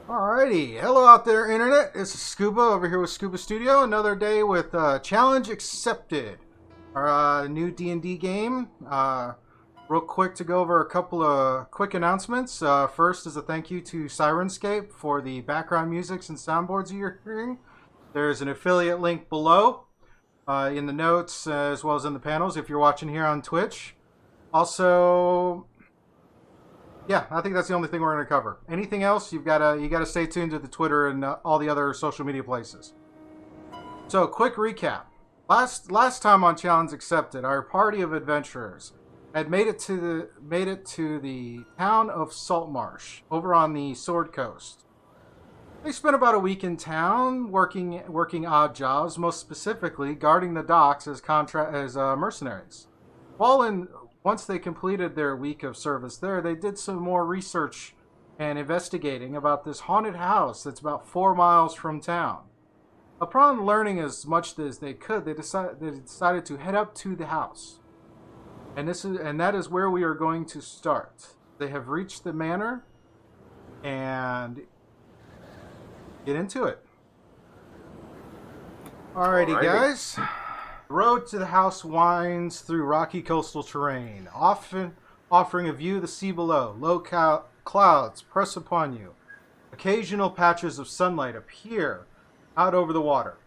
Alrighty, hello out there, internet. This is Scuba over here with Scuba Studio. Another day with challenge accepted. Our new D&D game. Real quick to go over a couple of quick announcements. First is a thank you to Syrinscape for the background musics and soundboards you're hearing. There's an affiliate link below in the notes as well as in the panels if you're watching here on Twitch. Also, yeah, I think that's the only thing we're going to cover. Anything else, you got to stay tuned to the Twitter and all the other social media places. So, quick recap. Last time on Challenge Accepted, our party of adventurers had made it to the town of Saltmarsh over on the Sword Coast. They spent about a week in town working odd jobs, most specifically guarding the docks as mercenaries. Once they completed their week of service there, they did some more research and investigating about this haunted house that's about 4 miles from town. Upon learning as much as they could, they decided to head up to the house. And that is where we are going to start. They have reached the manor and get into it. Alrighty, guys. The road to the house winds through rocky coastal terrain, often offering a view of the sea below. Low clouds press upon you. Occasional patches of sunlight appear out over the water.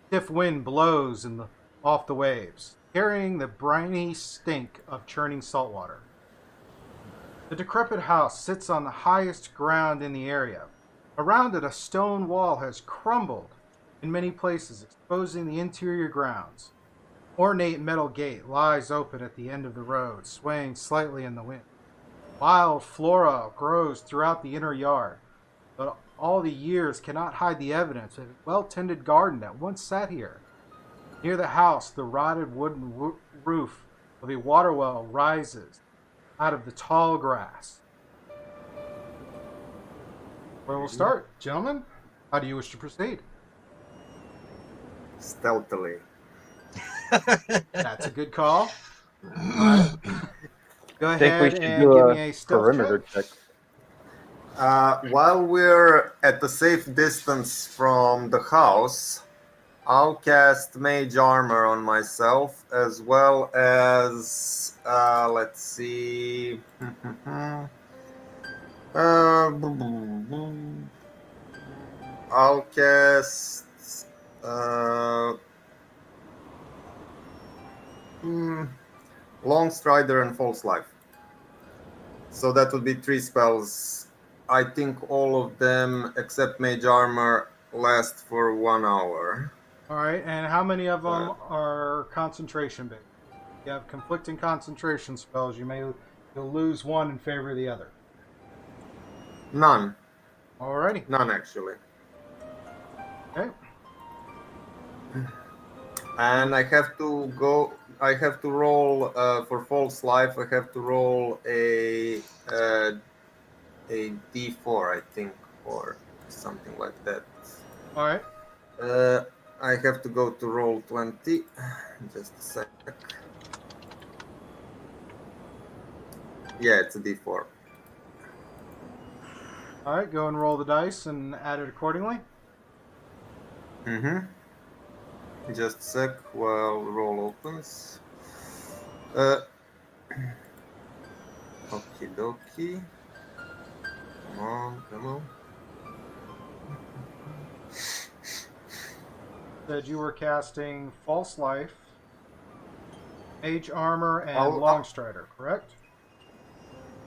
Stiff wind blows off the waves, carrying the briny stink of churning salt water. The decrepit house sits on the highest ground in the area. Around it, a stone wall has crumbled in many places, exposing the interior grounds. Ornate metal gate lies open at the end of the road, swaying slightly in the wind. Wild flora grows throughout the inner yard, but all the years cannot hide the evidence of a well-tended garden that once sat here. Near the house, the rotted wooden roof of a water well rises out of the tall grass. Where we'll start, gentlemen. How do you wish to proceed? Stealthily. That's a good call. Right. Go I think we ahead should and do give a me a stealth perimeter check. While we're at a safe distance from the house, I'll cast Mage Armor on myself, as well as, let's see, I'll cast, Long Strider and False Life. So that would be 3 spells. I think all of them, except Mage Armor, last for 1 hour. Alright, and how many of them are concentration based? You have conflicting concentration spells. You'll lose one in favor of the other. None. Alrighty. None, actually. Okay. And I have to roll for False Life. I have to roll a D4, I think, or something like that. All right. I have to go to roll 20. Just a sec. Yeah, it's a D4. All right, go and roll the dice and add it accordingly. Just a sec while roll opens. Okie dokie. Come on. Said you were casting False Life, Mage Armor, and Long Strider, correct?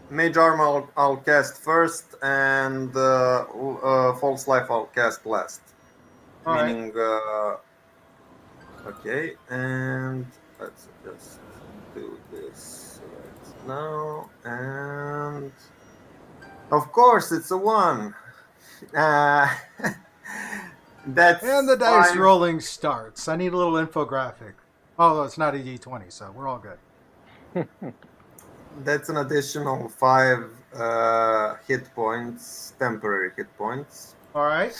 Mage Armor I'll cast first, and False Life I'll cast last. All Meaning, okay, and let's just do this right now, and of course it's a 1. That's and the dice rolling starts. I need a little infographic. Oh, it's not a D20, so we're all good. That's an additional 5 hit points, temporary hit points. All right.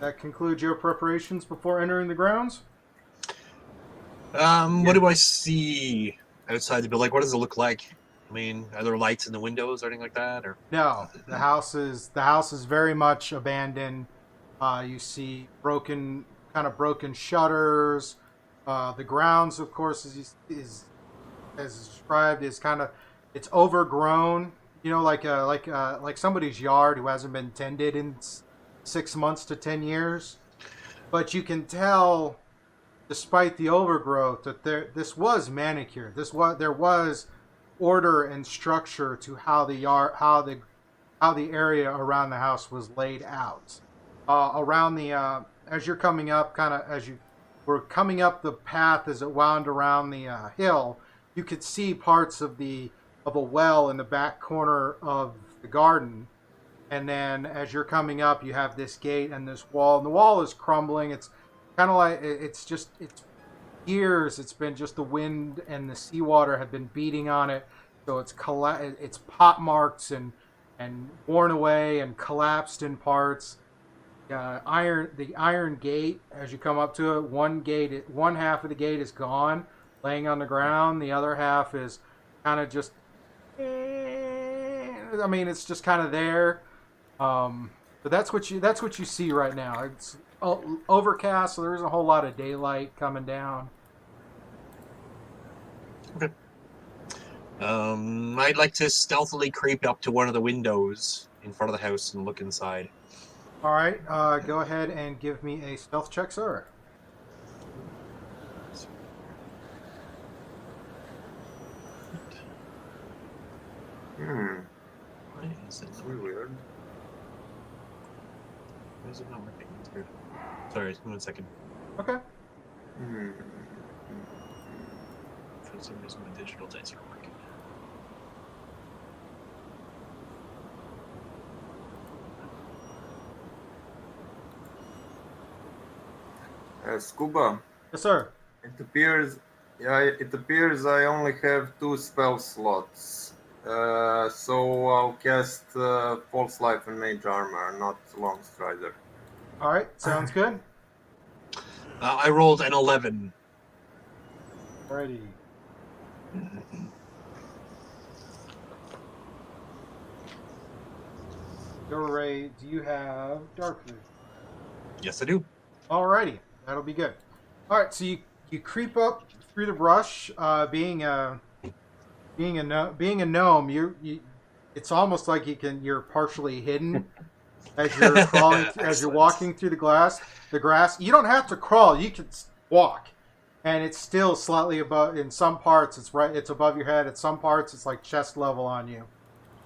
That concludes your preparations before entering the grounds? What do I see outside the building? Like, what does it look like? I mean, are there lights in the windows or anything like that? Or No, the house is very much abandoned. You see broken shutters. The grounds, of course, is as described, is kind of it's overgrown. You know, like somebody's yard who hasn't been tended in 6 months to 10 years. But you can tell, despite the overgrowth, that this was manicured. There was order and structure to how the area around the house was laid out. Around the as you're coming up, kind of as you were coming up the path as it wound around the hill, you could see parts of a well in the back corner of the garden. And then as you're coming up, you have this gate and this wall, and the wall is crumbling. It's kind of like it's years. It's been just the wind and the seawater have been beating on it, so it's pot marks and worn away and collapsed in parts. The iron gate, as you come up to it, one half of the gate is gone, laying on the ground. The other half is kind of just, I mean, it's just kind of there. But that's what you see right now. It's overcast, so there isn't a whole lot of daylight coming down. okay. I'd like to stealthily creep up to one of the windows in front of the house and look inside. All right, go ahead and give me a stealth check, sir. Why is it It's not, really weird. why is it not working? It's weird. Sorry, 1 second. Okay. For some reason, my digital dice aren't working. Scuba, Yes, sir. it appears I only have 2 spell slots. So I'll cast False Life and Mage Armor, not Long Strider. All right, sounds good. I rolled an 11. Alrighty. Ray, do you have dark vision? Yes, I do. Alrighty, that'll be good. All right, so you creep up through the brush. Being a gnome, it's almost like you're partially hidden as you're crawling, as you're walking through the grass. You don't have to crawl; you can walk, and it's still slightly above. In some parts, it's above your head. At some parts, it's like chest level on you.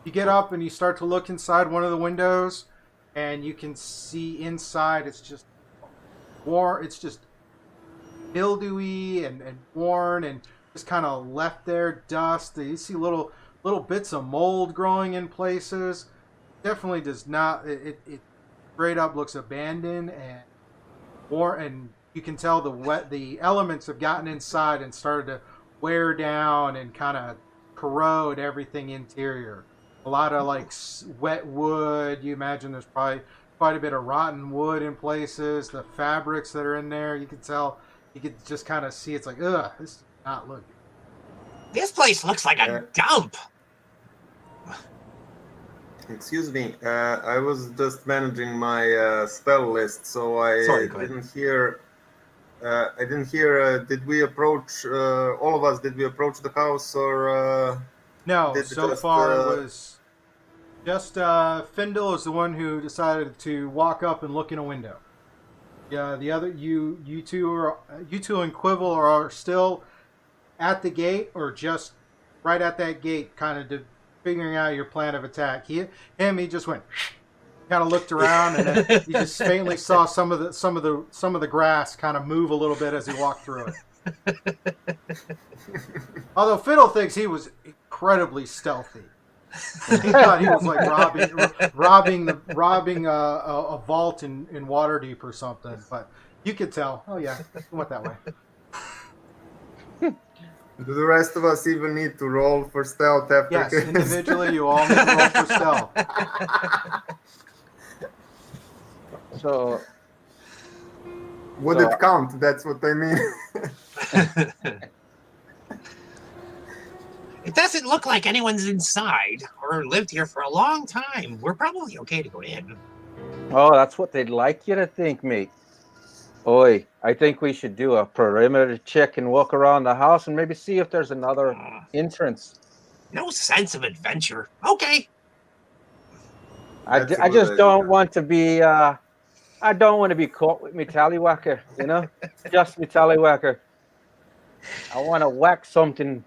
You get up and you start to look inside one of the windows, and you can see inside. It's just warm. It's just mildewy and worn and just kind of left there, dust. You see little bits of mold growing in places. Definitely does not. It straight up looks abandoned and worn, and you can tell the elements have gotten inside and started to wear down and kind of corrode everything interior. A lot of like wet wood. You imagine there's probably quite a bit of rotten wood in places. The fabrics that are in there, you can tell. You could just kind of see it's like, ugh, this is not looking. This place looks like a dump. Excuse me, I was just managing my spell list, so I didn't hear. Did we approach all of us? Did we approach the house or? No. So far, it was just Findle is the one who decided to walk up and look in a window. Yeah, the other you two and Qiviel are still at the gate, or just right at that gate, kind of figuring out your plan of attack. He just went, kind of looked around, and then he just faintly saw some of the grass kind of move a little bit as he walked through it. Although Fiddle thinks he was incredibly stealthy. He thought he was like robbing a vault in Waterdeep or something, but you could tell. Oh yeah, it went that way. Do the rest of us even need to roll for stealth after? Yes, individually you all need to roll for stealth. So Would So- it count? That's what I mean. It doesn't look like anyone's inside or lived here for a long time. We're probably okay to go in. Oh, that's what they'd like you to think, mate. Oi, I think we should do a perimeter check and walk around the house and maybe see if there's another entrance. No sense of adventure. Okay. That's a I good just don't idea. want to be I don't want to be caught with me tallywhacker, you know? Just me tallywhacker. I want to whack something,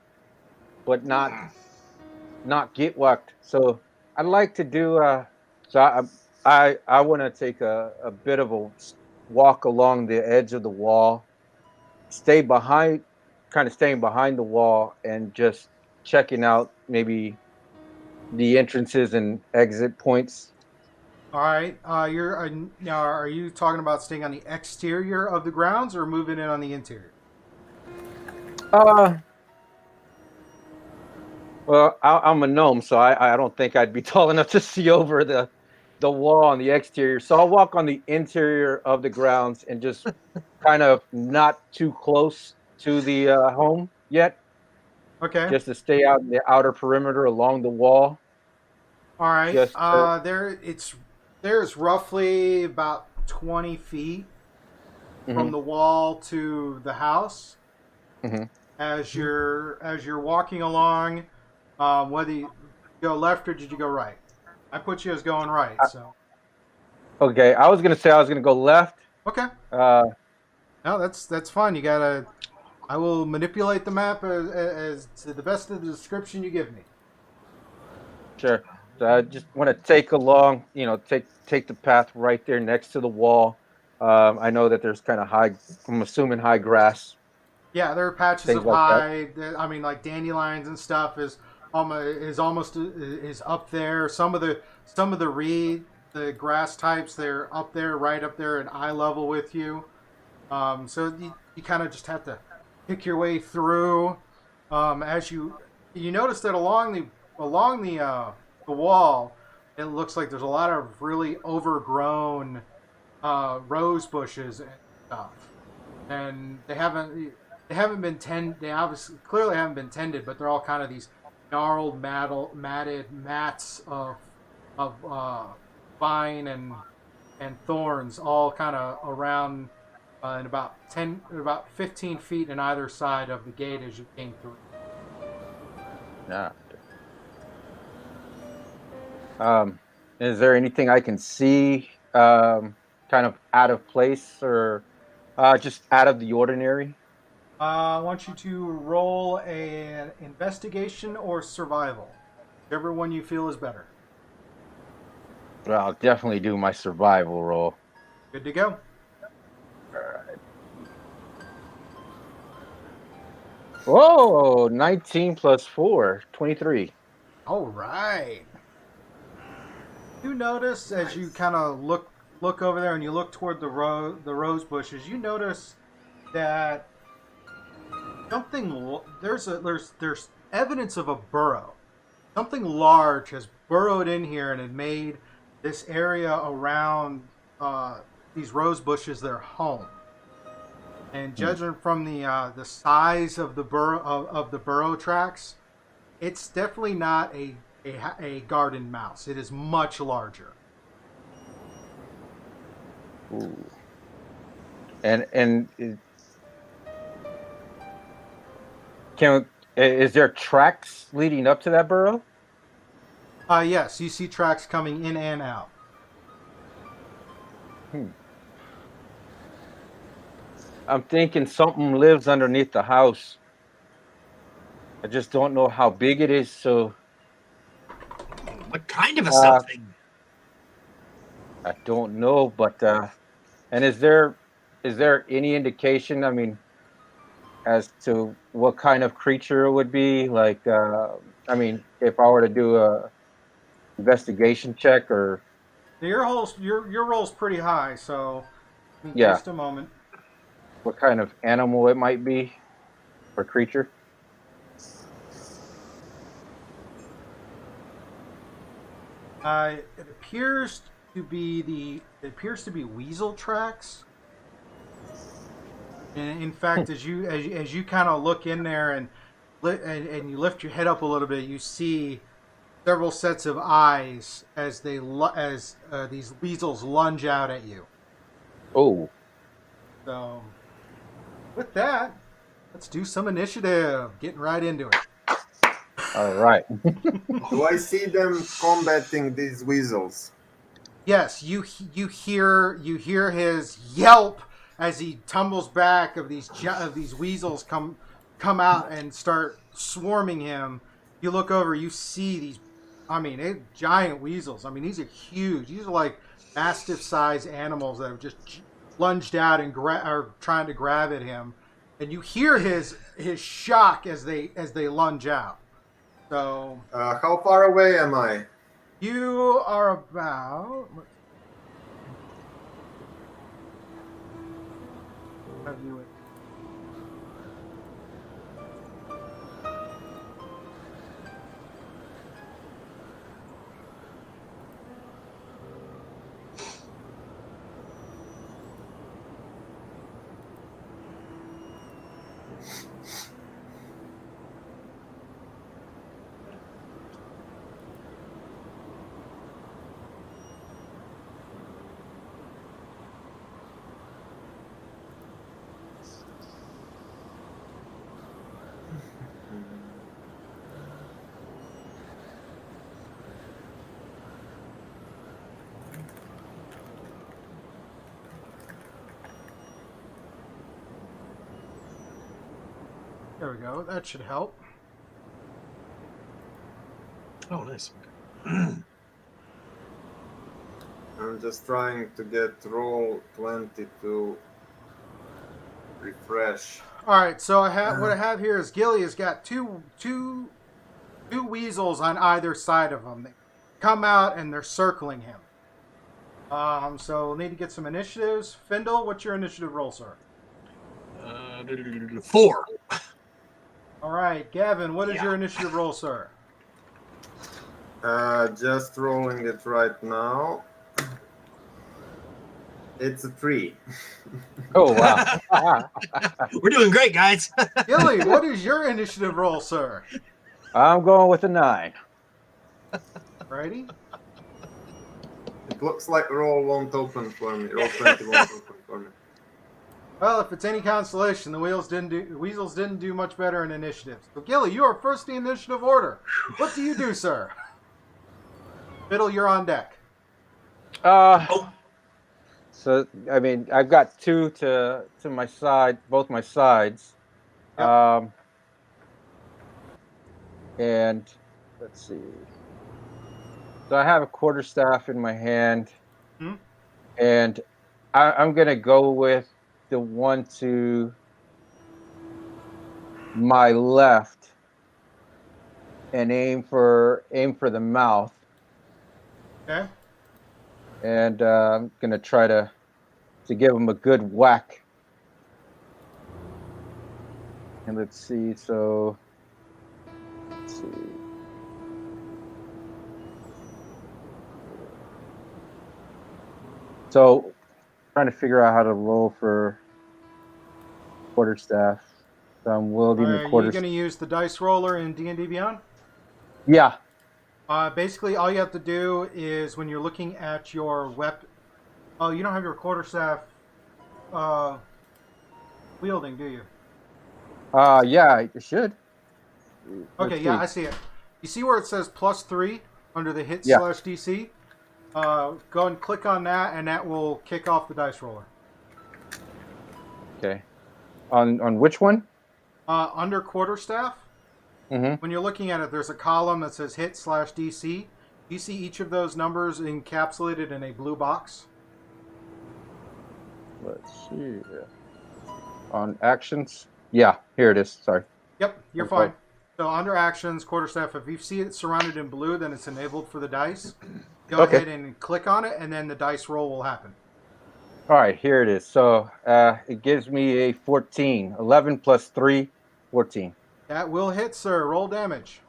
but not get whacked. So I'd like to do so I want to take a bit of a walk along the edge of the wall, stay behind, kind of staying behind the wall and just checking out maybe the entrances and exit points. All right. You're now. Are you talking about staying on the exterior of the grounds or moving in on the interior? Uh, well, I'm a gnome, so I don't think I'd be tall enough to see over the wall on the exterior. So I'll walk on the interior of the grounds and just kind of not too close to the home yet, Okay. just to stay out in the outer perimeter along the wall. All right. Just to, There's roughly about 20 feet from Mhm, the wall to the house. mhm. As you're walking along, whether you go left or did you go right? I put you as going right. So Okay, I was gonna say I was gonna go left. okay. Uh, No, that's fine. You gotta. I will manipulate the map as to the best of the description you give me. sure. So I just want to take along, take the path right there next to the wall. I know that there's kind of high, I'm assuming high grass, Yeah, there are patches things of like that. high. I mean, like dandelions and stuff almost is up there. Some of the reed, the grass types, they're up there, right up there at eye level with you. So you kind of just have to pick your way through. As you notice that along the wall, it looks like there's a lot of really overgrown rose bushes and stuff, and they haven't been they obviously clearly haven't been tended, but they're all kind of these gnarled, matted mats of vine and thorns, all kind of around and about 15 feet in either side of the gate as you came through. Yeah. Um, is there anything I can see, kind of out of place or just out of the ordinary? I want you to roll an investigation or survival, whichever one you feel is better. Well, I'll definitely do my survival roll. Good to go. Whoa, 19 plus 4, 23. All right. You notice as you kind of look over there and you look toward the rose bushes, you notice that there's evidence of a burrow. Something large has burrowed in here and had made this area around these rose bushes their home. And judging from the size of the burrow tracks, it's definitely not a garden mouse. It is much larger. Ooh. And can is there tracks leading up to that burrow? Yes, you see tracks coming in and out. Hmm. I'm thinking something lives underneath the house. I just don't know how big it is. So What kind of a uh, something? I don't know. But and is there any indication? I mean, as to what kind of creature it would be? Like, I mean, if I were to do a investigation check, or Your roll's pretty high, so give me yeah, just a moment. what kind of animal it might be or creature? It appears to be weasel tracks. And in fact, as you kind of look in there and you lift your head up a little bit, you see several sets of eyes as these weasels lunge out at you. Oh, So, with that, let's do some initiative. Getting right into it. all right. Do I see them combating these weasels? Yes, you hear his yelp as he tumbles back of these weasels come out and start swarming him. You look over, you see these. I mean, giant weasels. I mean, these are huge. These are like mastiff-sized animals that have just lunged out and are trying to grab at him. And you hear his shock as they lunge out. So How far away am I? you are about. Have you it? There we go. That should help. Oh, nice. I'm just trying to get roll 20 to refresh. All right. So what I have here is Gilly has got two weasels on either side of him. They come out and they're circling him. So we'll need to get some initiatives. Findle, what's your initiative roll, sir? 4. All right, Gavin, what is Yeah. your initiative roll, sir? Just rolling it right now. It's a 3. Oh, wow. We're doing great, guys. Gilly, what is your initiative roll, sir? I'm going with a 9. Righty. It looks like roll won't open for me. Roll 20 won't open for me. Well, if it's any consolation, the weasels didn't do much better in initiative. So, Gilly, you are first in the initiative order. What do you do, sir? Fiddle, you're on deck. So I mean, I've got 2 to my side, both my sides. Yep. And let's see. So I have a quarterstaff in my hand, and I'm gonna go with the one to my left and aim for the mouth. Okay. And I'm gonna try to give him a good whack. And let's see. So let's see. So trying to figure out how to roll for quarterstaff. So I'm wielding the Are you quarterstaff. going to use the dice roller in D&D Beyond? Yeah. Basically, all you have to do is when you're looking at your weapon. Oh, you don't have your quarterstaff wielding, do you? Yeah, it should. Okay, Let's yeah, see. I see it. You see where it says +3 under the hit Yeah. /DC? Go and click on that, and that will kick off the dice roller. Okay. On which one? Under quarterstaff, when you're looking at it, there's a column that says hit /DC. You see each of those numbers encapsulated in a blue box. Let's see. On actions. Yeah, here it is. Sorry. Yep, you're fine. So under actions, quarterstaff, if you see it surrounded in blue, then it's enabled for the dice. Go ahead and click on it, and then the dice roll will happen. All right, here it is. So it gives me a 14. 11 plus 3, 14. That will hit, sir. Roll damage.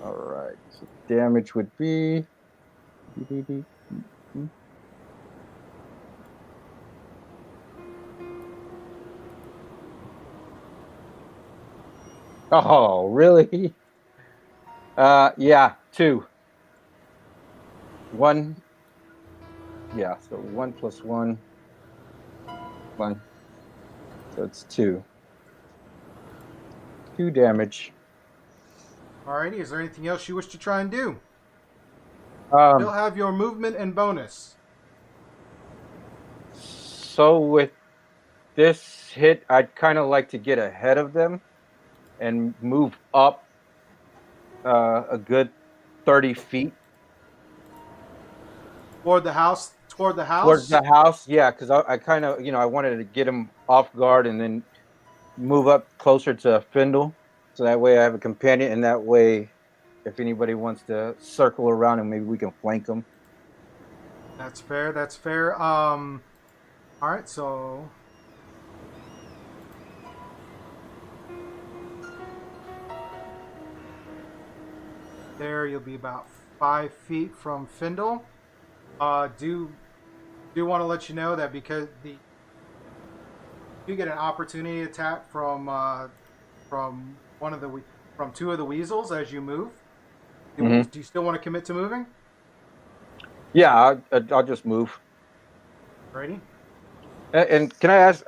All right. So damage would be... Oh, really? Yeah, 2. 1. Yeah, so 1 plus 1. 1. So it's 2. 2 damage. Alrighty, is there anything else you wish to try and do? You'll Um, have your movement and bonus. so with this hit, I'd kind of like to get ahead of them and move up a good 30 feet Toward the house? Toward the towards house? the house. Yeah, because I kind of, I wanted to get him off guard and then move up closer to Findle. So that way I have a companion, and that way, if anybody wants to circle around him, maybe we can flank him. That's fair, that's fair. Alright, so there you'll be about 5 feet from Findle. Do want to let you know that because you get an opportunity attack from from 2 of the weasels as you move. Mhm. Do you still want to commit to moving? Yeah, I'll just move. Ready? And can I ask,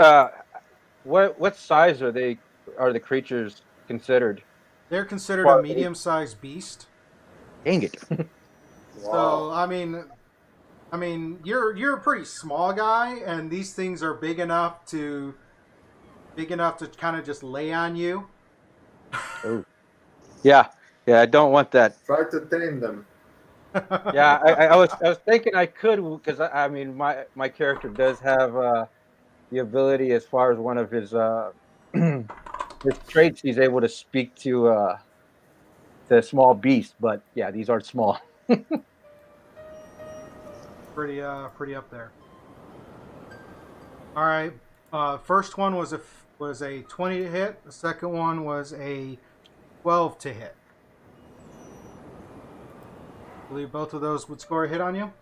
what size are they? Are the creatures considered? They're considered a Well, medium-sized beast. dang it! So I mean, you're a pretty small guy, and these things are big enough to kind of just lay on you. Oh, yeah, yeah. I don't want that. Try to tame them. Yeah, I was thinking I could, because I mean my character does have the ability, as far as one of his his traits, he's able to speak to small beasts. But yeah, these aren't small. pretty up there. All right. First one was a 20 to hit. The second one was a 12 to hit. I believe both of those would score a hit on you.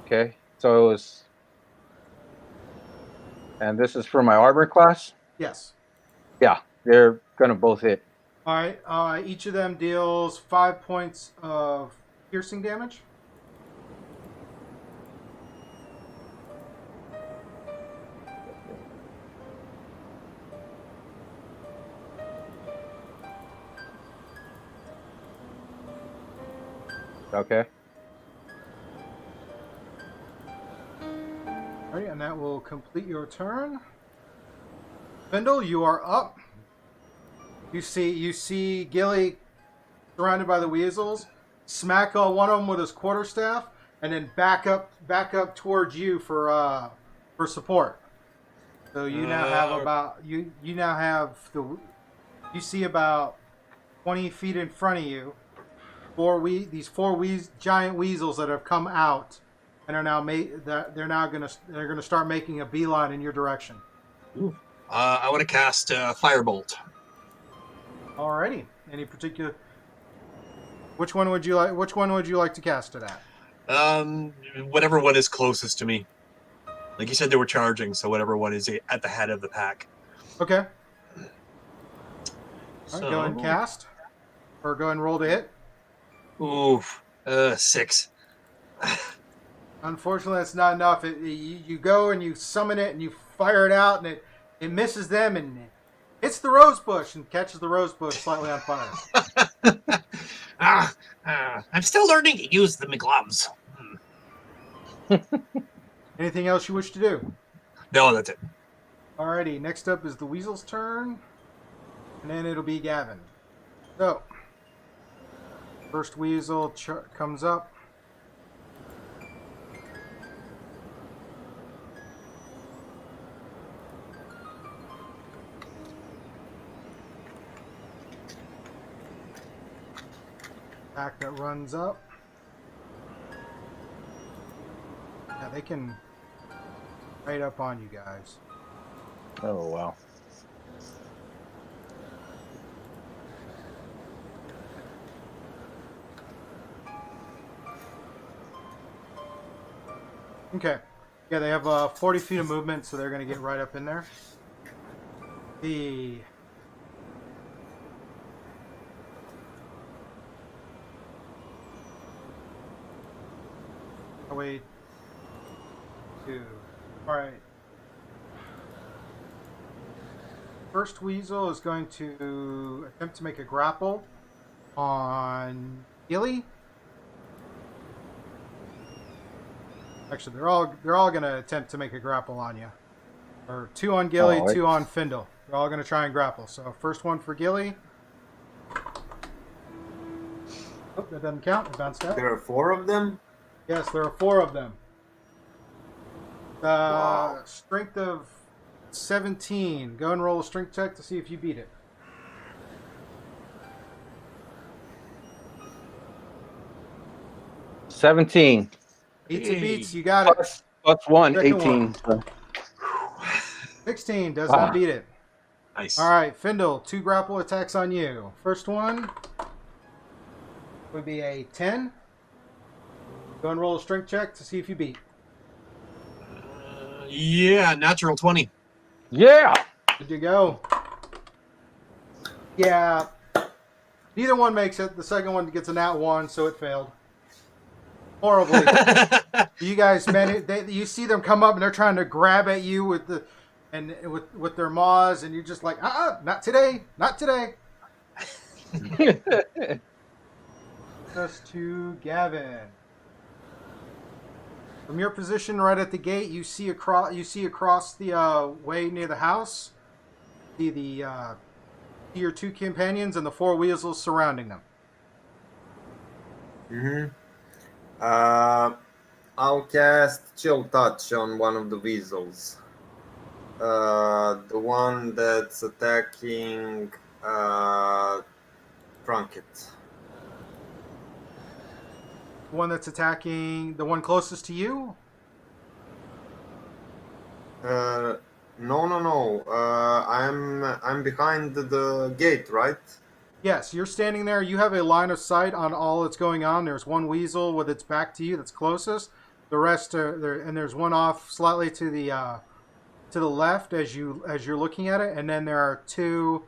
Okay, so it was, and this is for my armor class. Yes. Yeah, they're gonna both hit. All right. Each of them deals 5 points of piercing damage. Okay. All right, and that will complete your turn. Findle, you are up. You see Gilly surrounded by the weasels, smack on one of them with his quarterstaff, and then back up towards you for support. So you now have you see about 20 feet in front of you these four giant weasels that have come out and are now they're gonna start making a beeline in your direction. I want to cast Firebolt. Alrighty. Any particular? Which one would you like to cast it at? Whatever one is closest to me. Like you said, they were charging, so whatever one is at the head of the pack. Okay. So, Alright, go ahead and cast, or go ahead and roll to hit. Oof. 6. Unfortunately, that's not enough. You go and you summon it and you fire it out, and it misses them and it hits the rose bush and catches the rose bush slightly on fire. I'm still learning to use the gloves. Anything else you wish to do? No, that's it. Alrighty, next up is the weasel's turn, and then it'll be Gavin. So, first weasel comes up. Pack that runs up. Yeah, they can right up on you guys. Oh wow. Okay. Yeah, they have 40 feet of movement, so they're going to get right up in there. The Oh, wait. 2. All right. First weasel is going to attempt to make a grapple on Gilly. Actually, they're all going to attempt to make a grapple on you. Or 2 on Gilly, All right. 2 on Findle. They're all going to try and grapple. So first one for Gilly. Oh, that doesn't count. It bounced out. There are 4 of them. Yes, there are 4 of them. Wow. Strength of 17. Go and roll a strength check to see if you beat it. $17 Beats Hey. and beats. You got it. plus 1, Second 18. So. 16 does Wow. not beat it. Nice. All right, Findle, 2 grapple attacks on you. First one would be a 10. Go and roll a strength check to see if you beat. Yeah, natural 20. Yeah. Good to go. Yeah, neither one makes it. The second one gets a nat 1, so it failed. Horribly. You guys, man, you see them come up and they're trying to grab at you with their maws, and you're just like, not today, not today. Just to Gavin. From your position right at the gate, you see across the way near the house. See your 2 companions and the 4 weasels surrounding them. I'll cast Chill Touch on one of the weasels. The one that's attacking Trunket. The one that's attacking the one closest to you. No. I'm behind the gate, right? Yes, you're standing there. You have a line of sight on all that's going on. There's one weasel with its back to you that's closest. The rest are there, and there's one off slightly to the left as you're looking at it, and then there are 2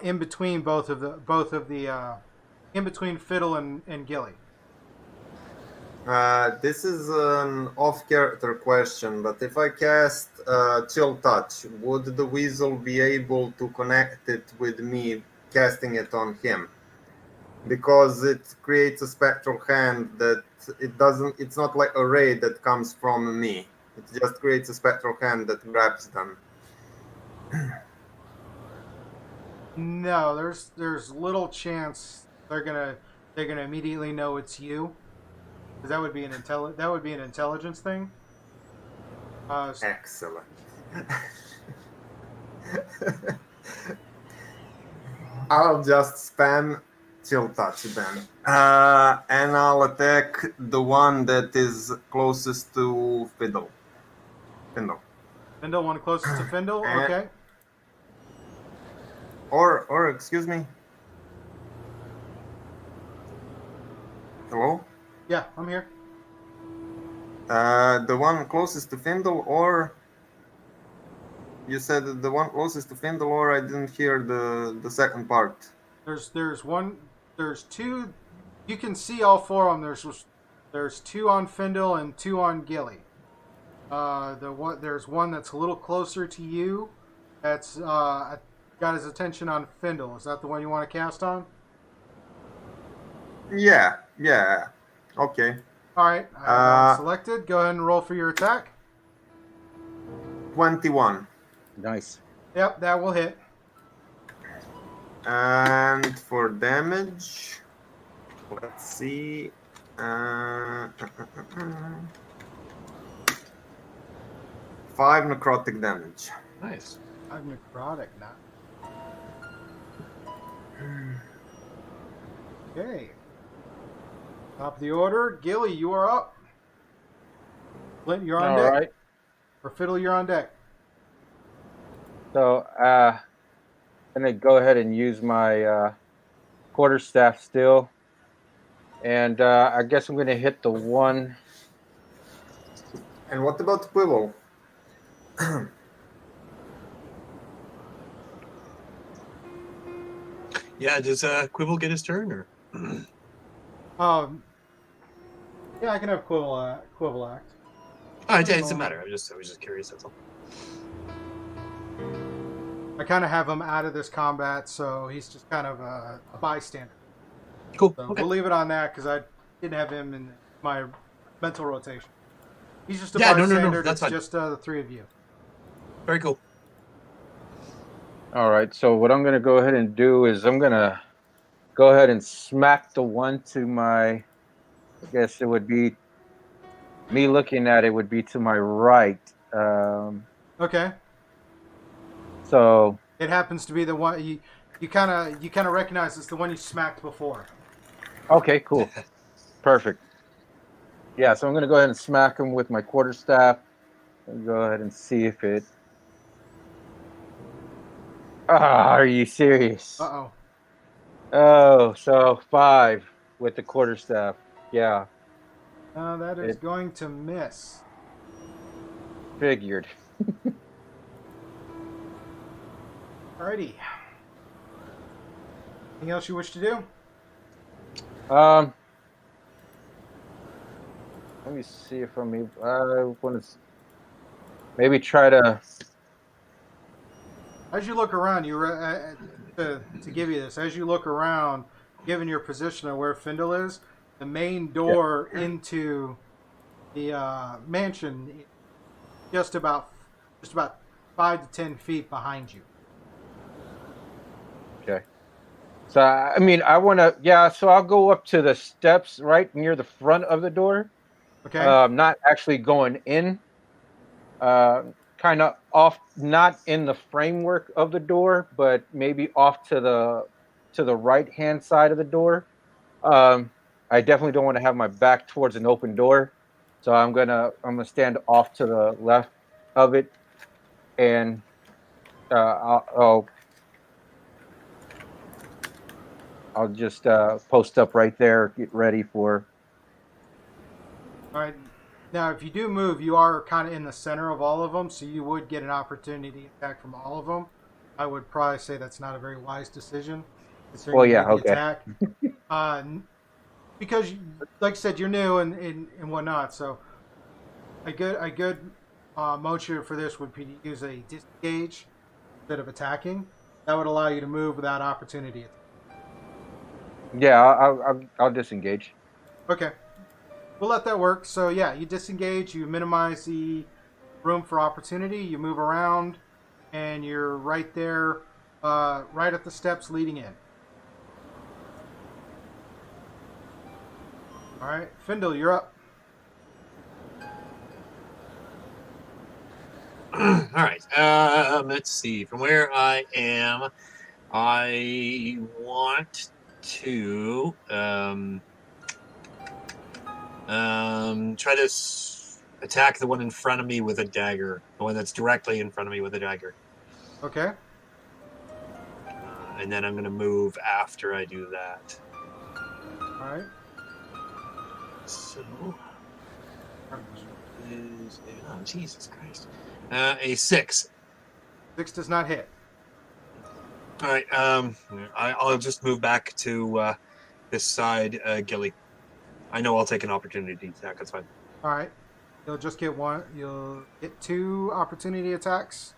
in between in between Fiddle and Gilly. This is an off-character question, but if I cast Chill Touch, would the weasel be able to connect it with me casting it on him? Because it creates a spectral hand that it's not like a ray that comes from me. It just creates a spectral hand that grabs them. No, there's little chance they're gonna immediately know it's you, because that would be an intelligence thing. Excellent. I'll just spam Chill Touch then. And I'll attack the one that is closest to Findle. Findle, one closest to Findle. Okay. Or excuse me. Hello? Yeah, I'm here. The one closest to Findle, or you said the one closest to Findle, or I didn't hear the second part. There's 2. You can see all 4 of them. There's 2 on Findle and 2 on Gilly. There's one that's a little closer to you. That's got his attention on Findle. Is that the one you want to cast on? Yeah. Okay. All right. I have selected. Go ahead and roll for your attack. 21. Nice. Yep, that will hit. And for damage, let's see. 5 necrotic damage. Nice. I'm necrotic now. Okay. Top of the order. Gilly, you are up. Flint, you're on All deck. right. Or Fiddle, you're on deck. So I'm gonna go ahead and use my quarterstaff still, and I guess I'm gonna hit the one. And what about Quivel? Yeah, does Quivel get his turn or? Yeah, I can have Quivel act. Oh, it doesn't matter. I was just curious. That's all. I kind of have him out of this combat, so he's just kind of a bystander. Cool. So Okay. we'll leave it on that because I didn't have him in my mental rotation. He's just a Yeah, no, bystander. that's It's fine. just the three of you. Very cool. All right. So what I'm gonna go ahead and do is I'm gonna go ahead and smack the one to my. I guess it would be me looking at it would be to my right. Okay. So It happens to be the one you kind of recognize it's the one you smacked before. okay, cool, perfect. Yeah. So I'm gonna go ahead and smack him with my quarterstaff. And go ahead and see if it. Ah, are you serious? Uh-oh. Oh, so 5 with the quarterstaff. Yeah, That is it going to miss. figured. Alrighty. Anything else you wish to do? Um, let me see if I'm able. I want to maybe try to. As you look around, to give you this, as you look around, given your position of where Findle is, the main Yeah. door into the mansion is just about 5 to 10 feet behind you. Okay. So I mean, I want to. Yeah. So I'll go up to the steps right near the front of the door. Okay. Not actually going in. Uh, kind of off, not in the framework of the door, but maybe off to the right hand side of the door. Um, I definitely don't want to have my back towards an open door, so I'm gonna stand off to the left of it, and I'll just post up right there, get ready for. All right. Now, if you do move, you are kind of in the center of all of them, so you would get an opportunity attack from all of them. I would probably say that's not a very wise decision, considering Well, you yeah, made the okay, attack. Uh, because, like I said, you're new and whatnot. So a good motion for this would be to use a disengage instead of attacking. That would allow you to move without opportunity. yeah, I'll disengage. Okay, we'll let that work. So yeah, you disengage, you minimize the room for opportunity, you move around, and you're right there, right at the steps leading in. All right, Findle, you're up. All right. Let's see. From where I am, I want to try to attack the one in front of me with a dagger. The one that's directly in front of me with a dagger. Okay. And then I'm going to move after I do that. All right. So, oh, Jesus Christ. A 6. 6 does not hit. All right. I'll just move back to this side, Gilly. I know I'll take an opportunity attack. That's fine. All right. You'll just get one. You'll get 2 opportunity attacks,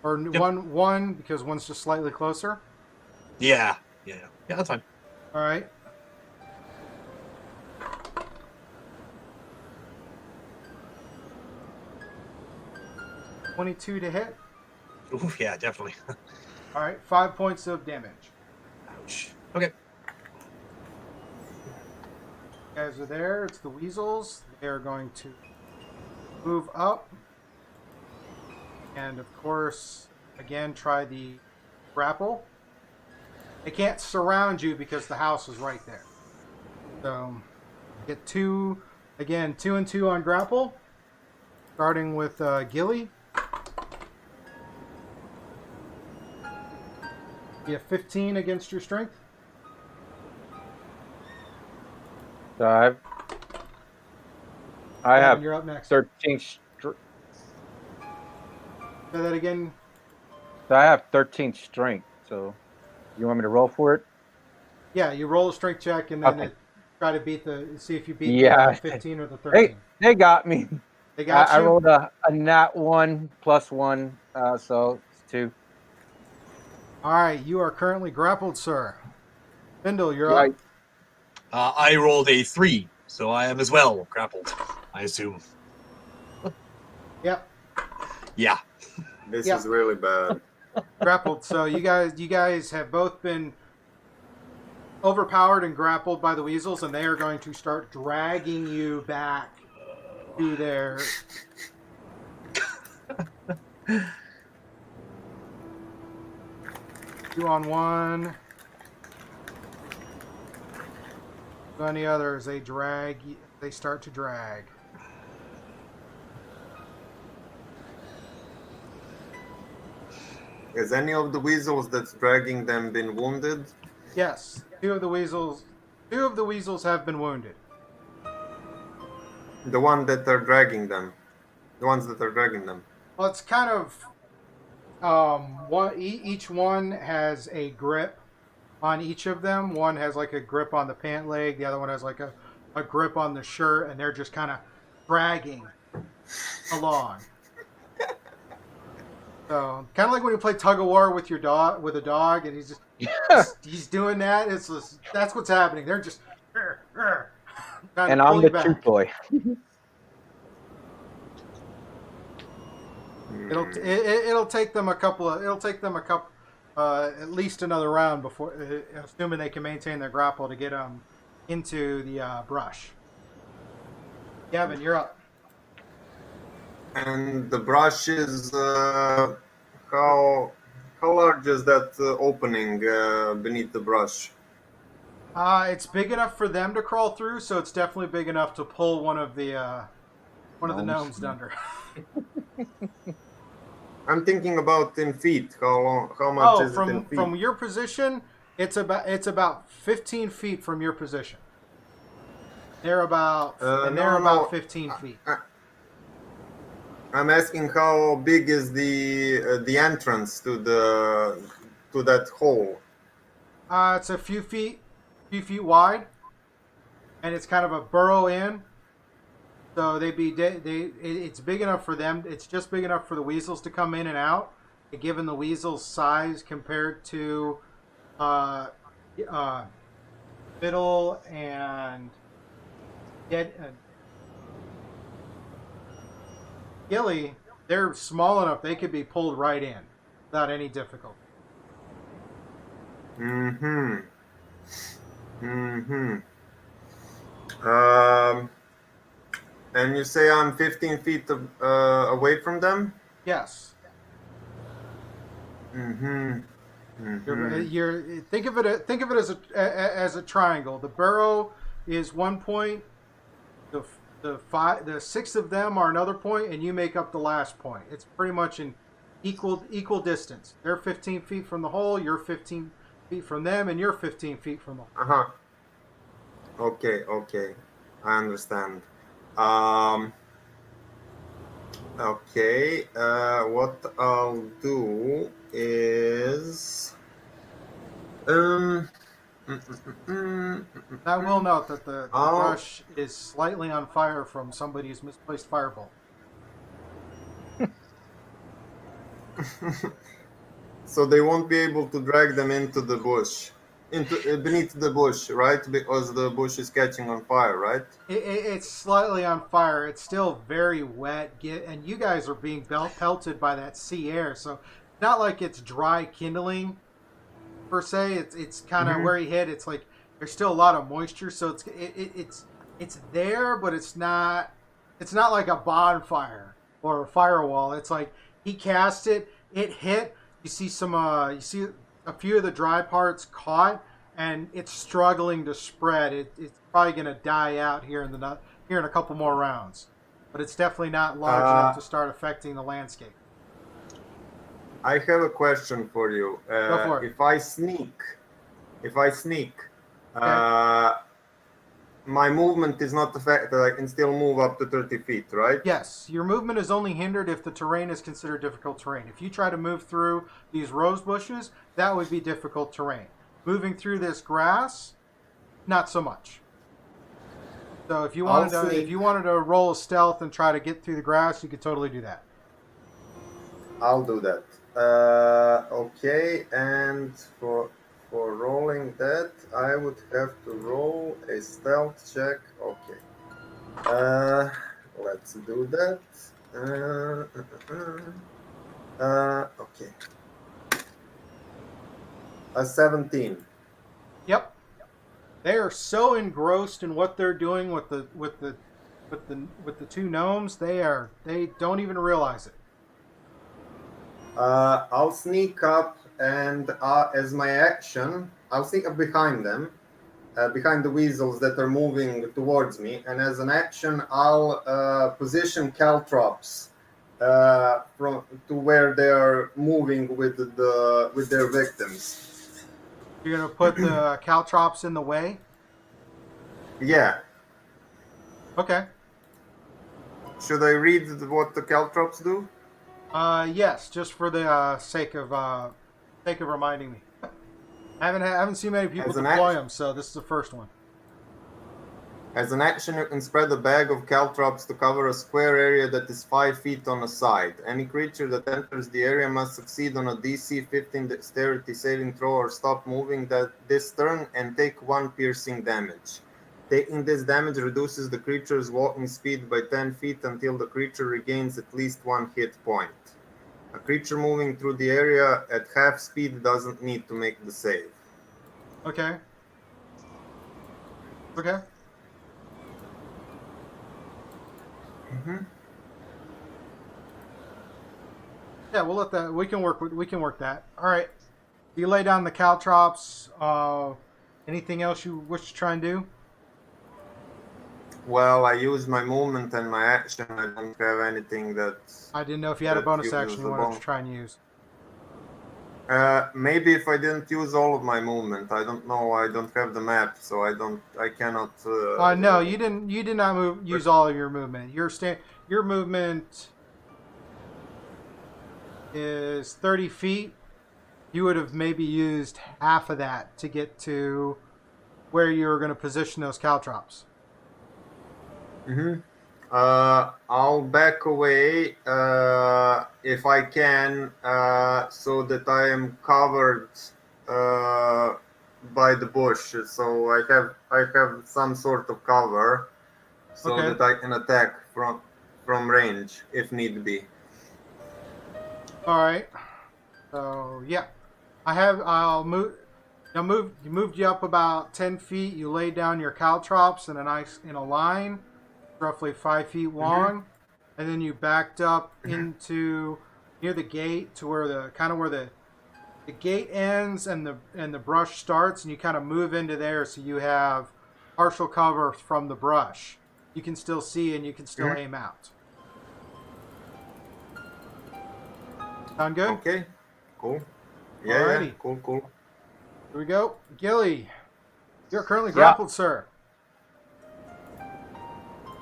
or Yep. one because one's just slightly closer. Yeah. That's fine. All right. $22 to hit. Ooh, yeah, definitely. All right. 5 points of damage. Ouch. Okay. You guys are there. It's the weasels. They are going to move up, and of course, again, try the grapple. They can't surround you because the house is right there. So get 2 again, 2 and 2 on grapple. Starting with Gilly. You have 15 against your strength. So I Gavin, have you're up next. 13. Say that again. So I have 13 strength. So you want me to roll for it? Yeah, you roll a strength check and then Okay. Try to see if you beat Yeah. the 15 or the 13. They got me. They got I you. rolled a nat 1 plus 1, so it's 2. All right, you are currently grappled, sir. Findle, you're Right. up. I rolled a 3, so I am as well grappled, I assume. Yep, Yeah. This Yeah. is really bad. grappled. So you guys have both been overpowered and grappled by the weasels, and they are going to start dragging you back to their. 2-on-1. Any others? They start to drag. Has any of the weasels that's dragging them been wounded? Yes, two of the weasels have been wounded. The ones that are dragging them. The ones that are dragging them. Well, it's kind of each one has a grip on each of them. One has like a grip on the pant leg, the other one has like a grip on the shirt, and they're just kind of dragging along. So kind of like when you play tug of war with your dog, and he's just he's doing that. That's what's happening. They're just trying And to pull I'm you the back. troop boy. It'll take them at least another round before, assuming they can maintain their grapple, to get them into the brush. Gavin, you're up. And the brush is how large is that opening beneath the brush? It's big enough for them to crawl through, so it's definitely big enough to pull one of the gnomes under. I'm thinking about in feet. How much is it in feet? From your position, it's about 15 feet from your position. They're about 15 feet. I'm asking how big is the entrance to that hole? It's a few feet wide, and it's kind of a burrow in. So it's big enough for them. It's just big enough for the weasels to come in and out. Given the weasel's size compared to Fiddle and Gilly, they're small enough they could be pulled right in without any difficulty. And you say I'm 15 feet away from them? Yes. Mm-hmm. You're think of it as a triangle. The burrow is one point. The 6 of them are another point, and you make up the last point. It's pretty much an equal distance. They're 15 feet from the hole. You're 15 feet from them, and you're 15 feet from the hole. Okay, I understand. Okay, what I'll do is I will note that the brush is slightly on fire from somebody's misplaced firebolt. So they won't be able to drag them into the bush, beneath the bush, right? Because the bush is catching on fire, right? It's slightly on fire. It's still very wet, and you guys are being pelted by that sea air. So it's not like it's dry kindling per se. It's kind of where he hit. It's like there's still a lot of moisture, so it's there, but it's not like a bonfire or a firewall. It's like he cast it, it hit. You see you see a few of the dry parts caught, and it's struggling to spread. It's probably going to die out here in a couple more rounds, but it's definitely not large enough to start affecting the landscape. I have a question for you. Go for it. If I sneak, my movement is not affected. I can still move up to 30 feet, right? Yes, your movement is only hindered if the terrain is considered difficult terrain. If you try to move through these rose bushes, that would be difficult terrain. Moving through this grass, not so much. So if you I'll wanted to, sneak. if you wanted to roll a stealth and try to get through the grass, you could totally do that. I'll do that. Okay, and for rolling that, I would have to roll a stealth check. Okay. Let's do that. Okay. A 17. Yep. They are so engrossed in what they're doing with the two gnomes. They don't even realize it. I'll sneak up and as my action, I'll sneak up behind them, behind the weasels that are moving towards me, and as an action, I'll position caltrops from to where they are moving with their victims. You're gonna put the caltrops in the way. Yeah. Okay. Should I read what the caltrops do? Yes, just for the sake of reminding me. I haven't seen many people As an deploy act- them, so this is the first one. As an action, you can spread a bag of caltrops to cover a square area that is 5 feet on a side. Any creature that enters the area must succeed on a DC 15 dexterity saving throw or stop moving this turn and take 1 piercing damage. Taking this damage reduces the creature's walking speed by 10 feet until the creature regains at least 1 hit point. A creature moving through the area at half speed doesn't need to make the save. Okay. Okay. Yeah, we'll let that. We can work that. All right. You lay down the caltrops. Anything else you wish to try and do? Well, I use my movement and my action. I don't have anything that. I didn't know if you had a that bonus uses action you the wanted bonus. to try and use. Maybe if I didn't use all of my movement, I don't know. I don't have the map, so I cannot. No, you didn't. You did not use all of your movement. Your movement is 30 feet. You would have maybe used half of that to get to where you were going to position those caltrops. I'll back away if I can, so that I am covered by the bush. So I have some sort of cover, so Okay. that I can attack from range if need be. All right. So yeah, I'll move. You moved you up about 10 feet. You laid down your caltrops in a line, roughly 5 feet long, and then you backed up into near the gate to where the gate ends and the brush starts, and you kind of move into there, so you have partial cover from the brush. You can still see and you can still aim out. Sound good? Okay, cool. Yeah, Alrighty. cool. Here we go. Gilly, you're currently grappled, sir.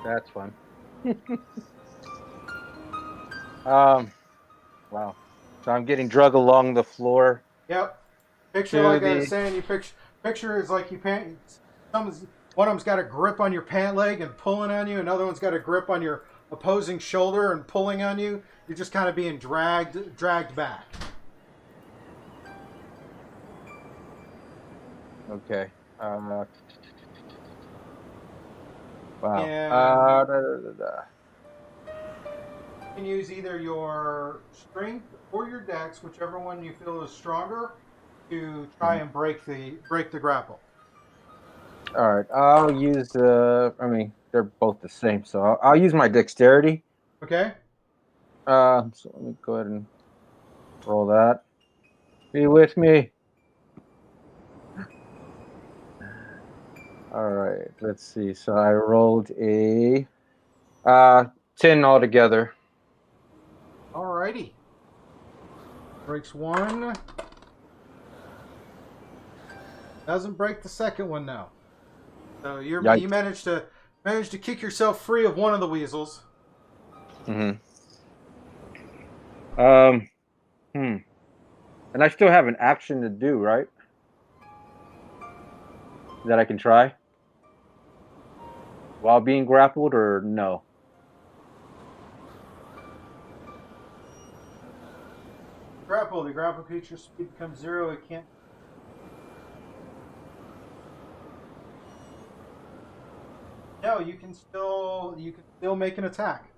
That's fun. Wow. So I'm getting drug along the floor. Yep. Picture like I was saying. You picture is like one of them's got a grip on your pant leg and pulling on you. Another one's got a grip on your opposing shoulder and pulling on you. You're just kind of being dragged back. Okay. Wow. You can use either your strength or your dex, whichever one you feel is stronger, to try and break the grapple. All right. I'll use I mean, they're both the same, so I'll use my dexterity. Okay. So let me go ahead and roll that. Be with me. All right. Let's see. So I rolled a 10 altogether. Alrighty. Breaks one. Doesn't break the second one though. So you managed to kick yourself free of one of the weasels. And I still have an action to do, right? That I can try. while being grappled, or no? Grapple. The grapple creature's speed becomes 0. It can't. No, you can still make an attack.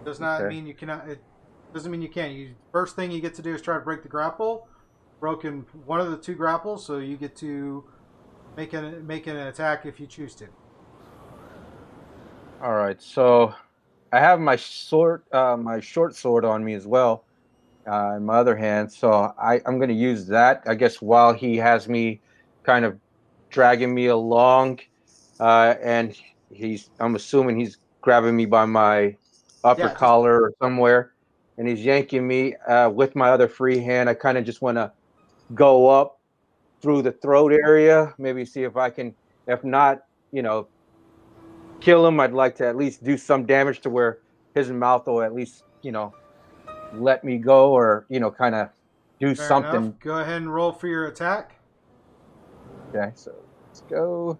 Does not Okay. mean you cannot. It doesn't mean you can't. First thing you get to do is try to break the grapple. Broken one of the 2 grapples, so you get to make an attack if you choose to. All right. So I have my short sword on me as well, in my other hand. So I'm going to use that, I guess, while he has me kind of dragging me along, and I'm assuming he's grabbing me by my upper Yeah, just collar or somewhere, and he's yanking me with my other free hand. I kind of just want to go up through the throat area, maybe see if I can, if not, kill him. I'd like to at least do some damage to where his mouth will at least, let me go, or kind of do fair enough. something. Go ahead and roll for your attack. Okay, so let's go.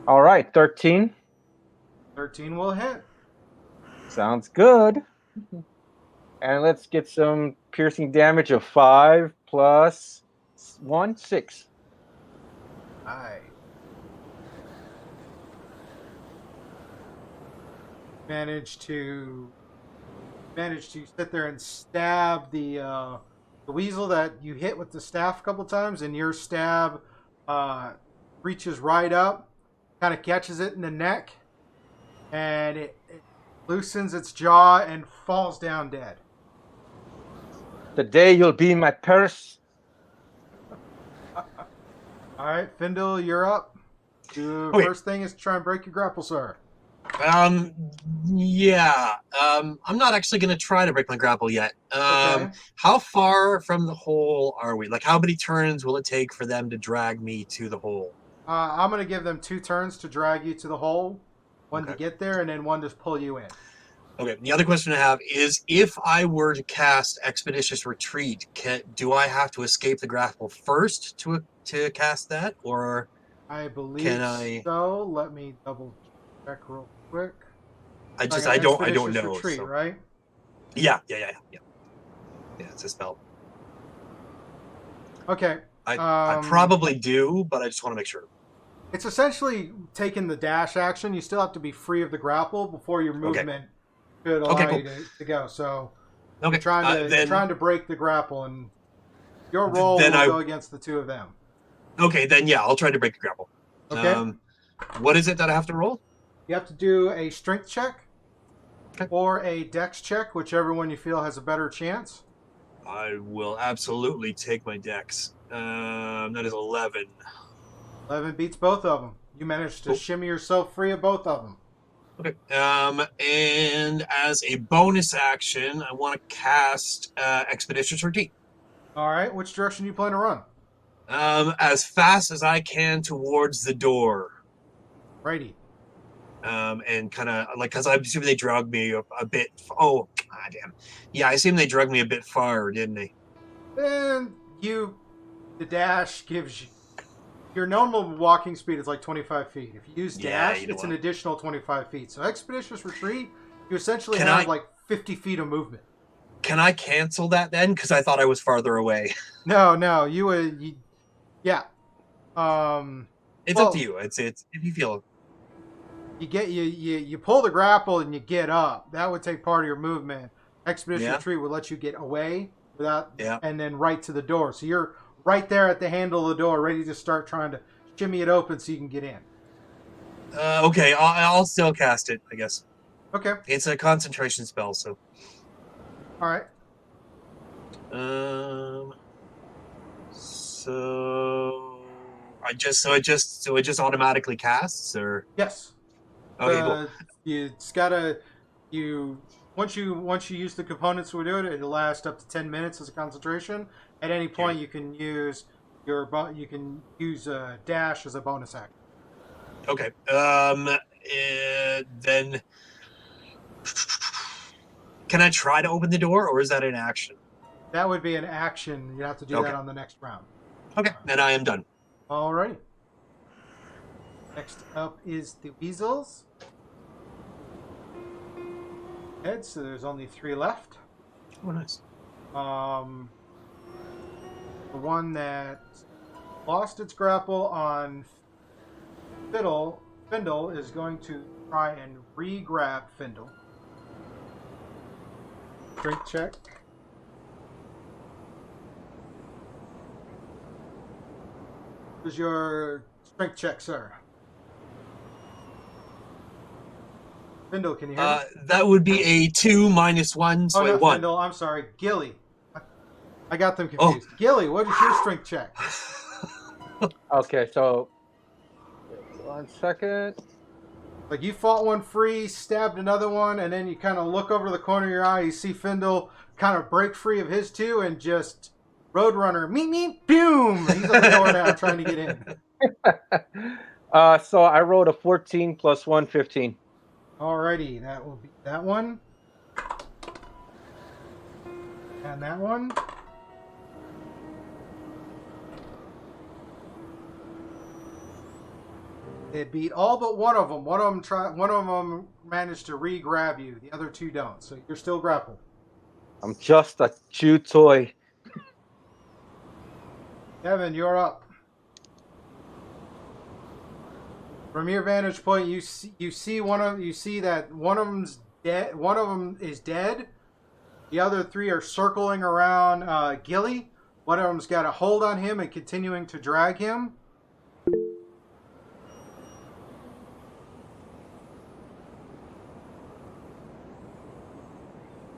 All right, 13. 13 will hit. Sounds good. And let's get some piercing damage of 5 plus 1, 6. Aye. Managed to sit there and stab the weasel that you hit with the staff a couple times, and your stab reaches right up, kind of catches it in the neck, and it loosens its jaw and falls down dead. The day you'll be my purse. All right, Findle, you're up. The Okay. first thing is to try and break your grapple, sir. Yeah. I'm not actually going to try to break my grapple yet. Okay. How far from the hole are we? Like, how many turns will it take for them to drag me to the hole? I'm going to give them 2 turns to drag you to the hole, one Okay. to get there, and then one to pull you in. Okay. The other question I have is, if I were to cast Expeditious Retreat, do I have to escape the grapple first to cast that, or I believe can I? so. Let me double check real quick. I Like just an I don't expeditious know. retreat, So right? yeah. It's a spell. Okay. I probably do, but I just want to make sure. It's essentially taking the dash action. You still have to be free of the grapple before your movement could allow Okay, cool. you to go. So Okay. you're trying to break the grapple, and your roll Then will I go against the 2 of them. Okay, then yeah, I'll try to break the grapple. Okay. What is it that I have to roll? You have to do a strength check Okay. or a dex check, whichever one you feel has a better chance. I will absolutely take my dex. That is 11. 11 beats both of them. You managed to Cool. shimmy yourself free of both of them. Okay. And as a bonus action, I want to cast Expeditious Retreat. All right. Which direction do you plan to run? As fast as I can towards the door. Righty. And kind of like, because I assume they drug me a bit. Oh, damn. Yeah, I assume they drug me a bit far, didn't they? And the dash gives you, your normal walking speed is like 25 feet. If you use dash, you know it's what? an additional 25 feet. So Expeditious Retreat, you essentially Can have I- like 50 feet of movement. Can I cancel that then? Because I thought I was farther away. No, yeah. It's Well, up to you. It's if you feel. you pull the grapple and you get up. That would take part of your movement. Expedition Yeah. Retreat would let you get away without, Yeah. and then right to the door. So you're right there at the handle of the door, ready to start trying to shimmy it open so you can get in. Okay, I'll still cast it, I guess. Okay. It's a concentration spell, so. All right. So it just automatically casts, or Yes. okay, cool. It's gotta you once you use the components we do it, it'll last up to 10 minutes as a concentration. At any point, you can use a dash as a bonus action. Okay. Then can I try to open the door, or is that an action? That would be an action. You have to do that on the next round. Okay, then I am done. Alrighty. Next up is the weasels. Head, so there's only 3 left. Oh, nice. The one that lost its grapple on Findle is going to try and re-grab Findle. Strength check. What is your strength check, sir? Findle, can you hear me? That would be a 2 minus 1, so Oh, a no, 1. Findle, I'm sorry. Gilly. I got them confused. Gilly, what is your strength check? Okay, so 1 second. Like you fought one free, stabbed another one, and then you kind of look over the corner of your eye, you see Findle kind of break free of his two and just Roadrunner, meet, boom! He's at the door now trying to get in. So I rolled a 14 plus 1, 15. Alrighty, that will be that one. And that one. It beat all but one of them. One of them managed to re-grab you. The other 2 don't. So you're still grappled. I'm just a chew toy. Gavin, you're up. From your vantage point, you see that one of them's dead. One of them is dead. The other 3 are circling around Gilly. One of them's got a hold on him and continuing to drag him.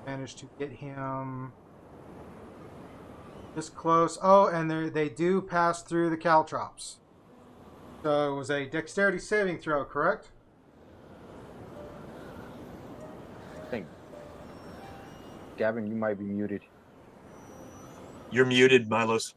Managed to get him this close. Oh, and they do pass through the caltrops. So it was a dexterity saving throw, correct? I think. Gavin, you might be muted. You're muted, Milos.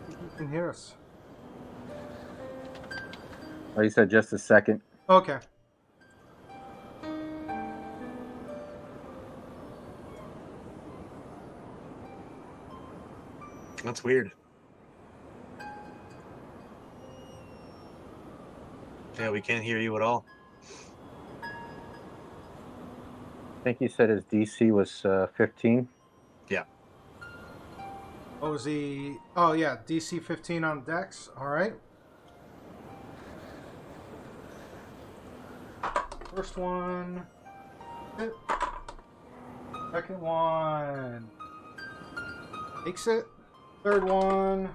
You can hear us. Oh, you said just a second. Okay. That's weird. Yeah, we can't hear you at all. I think he said his DC was 15. Yeah. What was the... Oh, yeah. DC 15 on Dex. All right. First one. Hit. Second one. Makes it. Third one.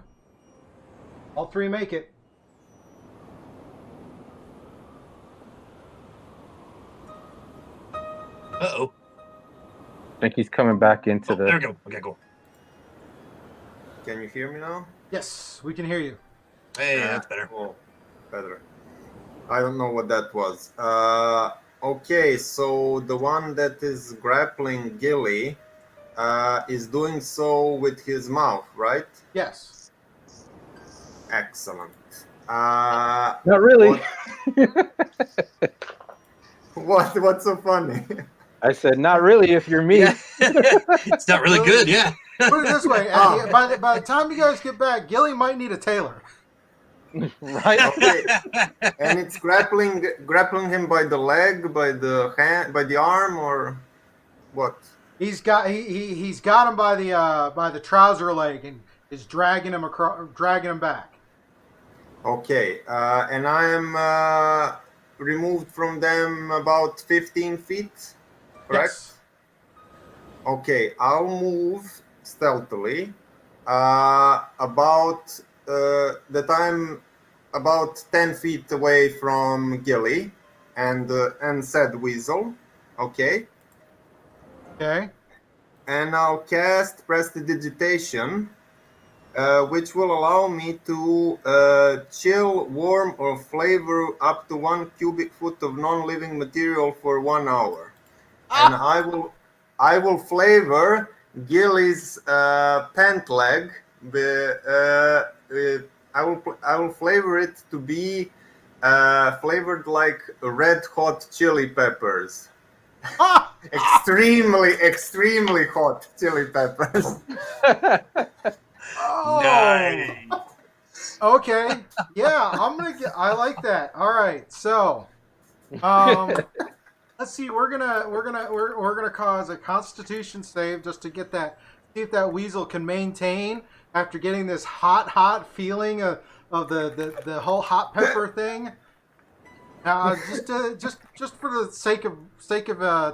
All 3 make it. Uh-oh. I think he's coming back into the... There we go. Okay, cool. Can you hear me now? Yes, we can hear you. Hey, that's better. Cool. Better. I don't know what that was. Okay, so the one that is grappling Gilly is doing so with his mouth, right? Yes. Excellent. Not really. What's so funny? I said, not really if you're me. Yeah. It's not really good, yeah. Put it this way. By the time you guys get back, Gilly might need a tailor. Right? Okay. And it's grappling him by the leg, by the hand, by the arm, or what? He's got him by the trouser leg and is dragging him back. Okay. And I am removed from them about 15 feet, correct? Yes. Okay, I'll move stealthily. About the time about 10 feet away from Gilly and said weasel. Okay. Okay. And I'll cast Prestidigitation, which will allow me to chill, warm, or flavor up to 1 cubic foot of non-living material for 1 hour. And I will flavor Gilly's pant leg. I will flavor it to be flavored like red hot chili peppers. Ah! Extremely hot chili peppers. Oh. Nice. Okay. Yeah, I like that. All right. So, let's see. We're gonna cause a Constitution save just to get that. See if that weasel can maintain after getting this hot feeling of the whole hot pepper thing. Just for the sake of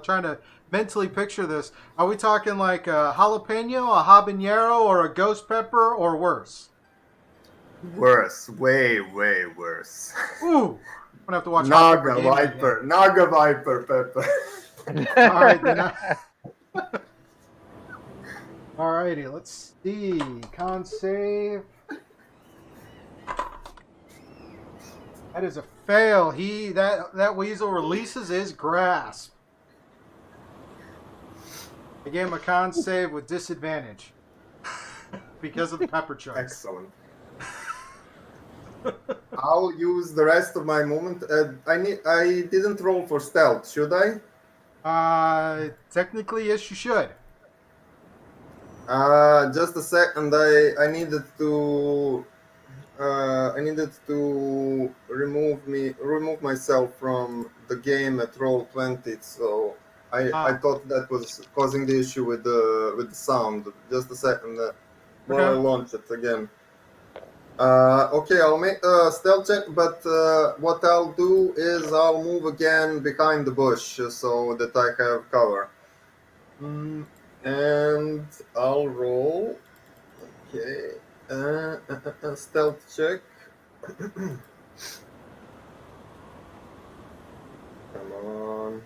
trying to mentally picture this, are we talking like a jalapeno, a habanero, or a ghost pepper, or worse? Worse, way worse. Ooh, I'm gonna have to watch Naga Viper pepper. All right, then. Alrighty, let's see. Con save. That is a fail. That weasel releases his grasp. I gave him a con save with disadvantage because of the pepper chunks. Excellent. I'll use the rest of my movement. I didn't roll for stealth, should I? Technically, yes, you should. Just a second. I needed to remove myself from the game at Roll20. So I thought that was causing the issue with the sound. Just a second. While I launch it again. Okay, I'll make a stealth check, but what I'll do is I'll move again behind the bush so that I have cover. And I'll roll. Okay. Stealth check. Come on.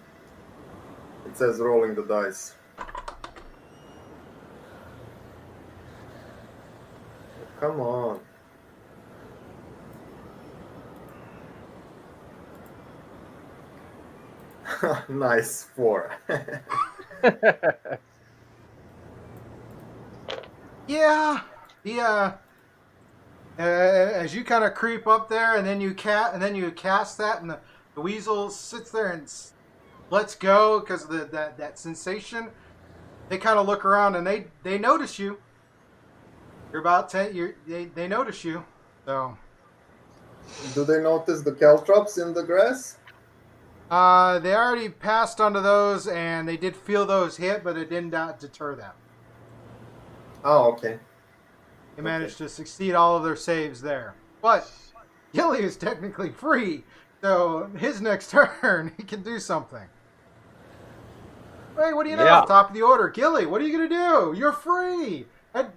It says rolling the dice. Come on. Nice, 4. Yeah. As you kind of creep up there, and then you cast that, and the weasel sits there and lets go because of that sensation. They kind of look around and they notice you. You're about 10. They notice you. So. Do they notice the caltrops in the grass? They already passed onto those, and they did feel those hit, but it did not deter them. Oh, okay. They managed to succeed all of their saves there. But Gilly is technically free, so his next turn, he can do something. Hey, what do you know? Top of the order. Gilly, what are you going to do? You're free.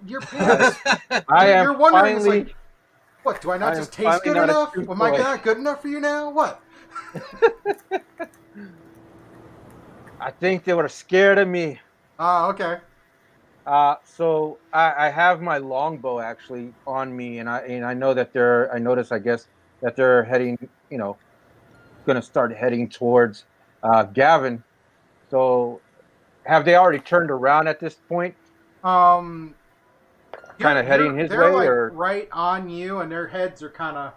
Your pants. You're wondering, it's like, what, do I not just taste good enough? Am I not good enough for you now? What? I think they were scared of me. Oh, okay. So I have my longbow actually on me, and I know that I notice, I guess, that they're heading, going to start heading towards Gavin. So have they already turned around at this point? Kind of heading his way, like or right on you, and their heads are kind of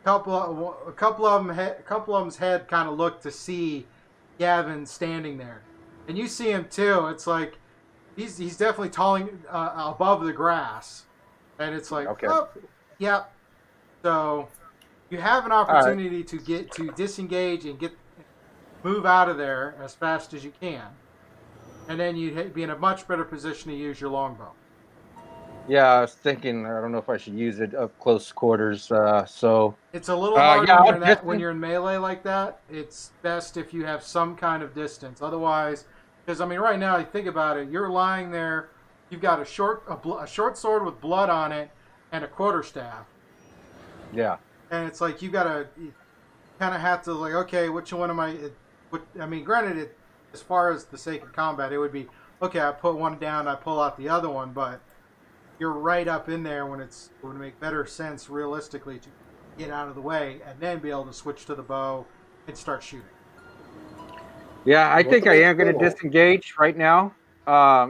a couple of them's head kind of look to see Gavin standing there, and you see him too. It's like he's definitely towering above the grass, and it's like, okay. Oh, yep. So you have an opportunity to disengage and move out of there as fast as you can, and then you'd be in a much better position to use your longbow. Yeah, I was thinking, I don't know if I should use it up close quarters. So it's a little hard when you're in melee like that. It's best if you have some kind of distance. Otherwise, because right now, you think about it, you're lying there. You've got a short sword with blood on it and a quarterstaff. Yeah. and it's like you kind of have to like, okay, which one am I? I mean, granted, as far as the sake of combat, it would be okay. I put one down, I pull out the other one, but you're right up in there when it would make better sense realistically to get out of the way and then be able to switch to the bow and start shooting. Yeah, I What think I about am going to Findle? disengage right now. I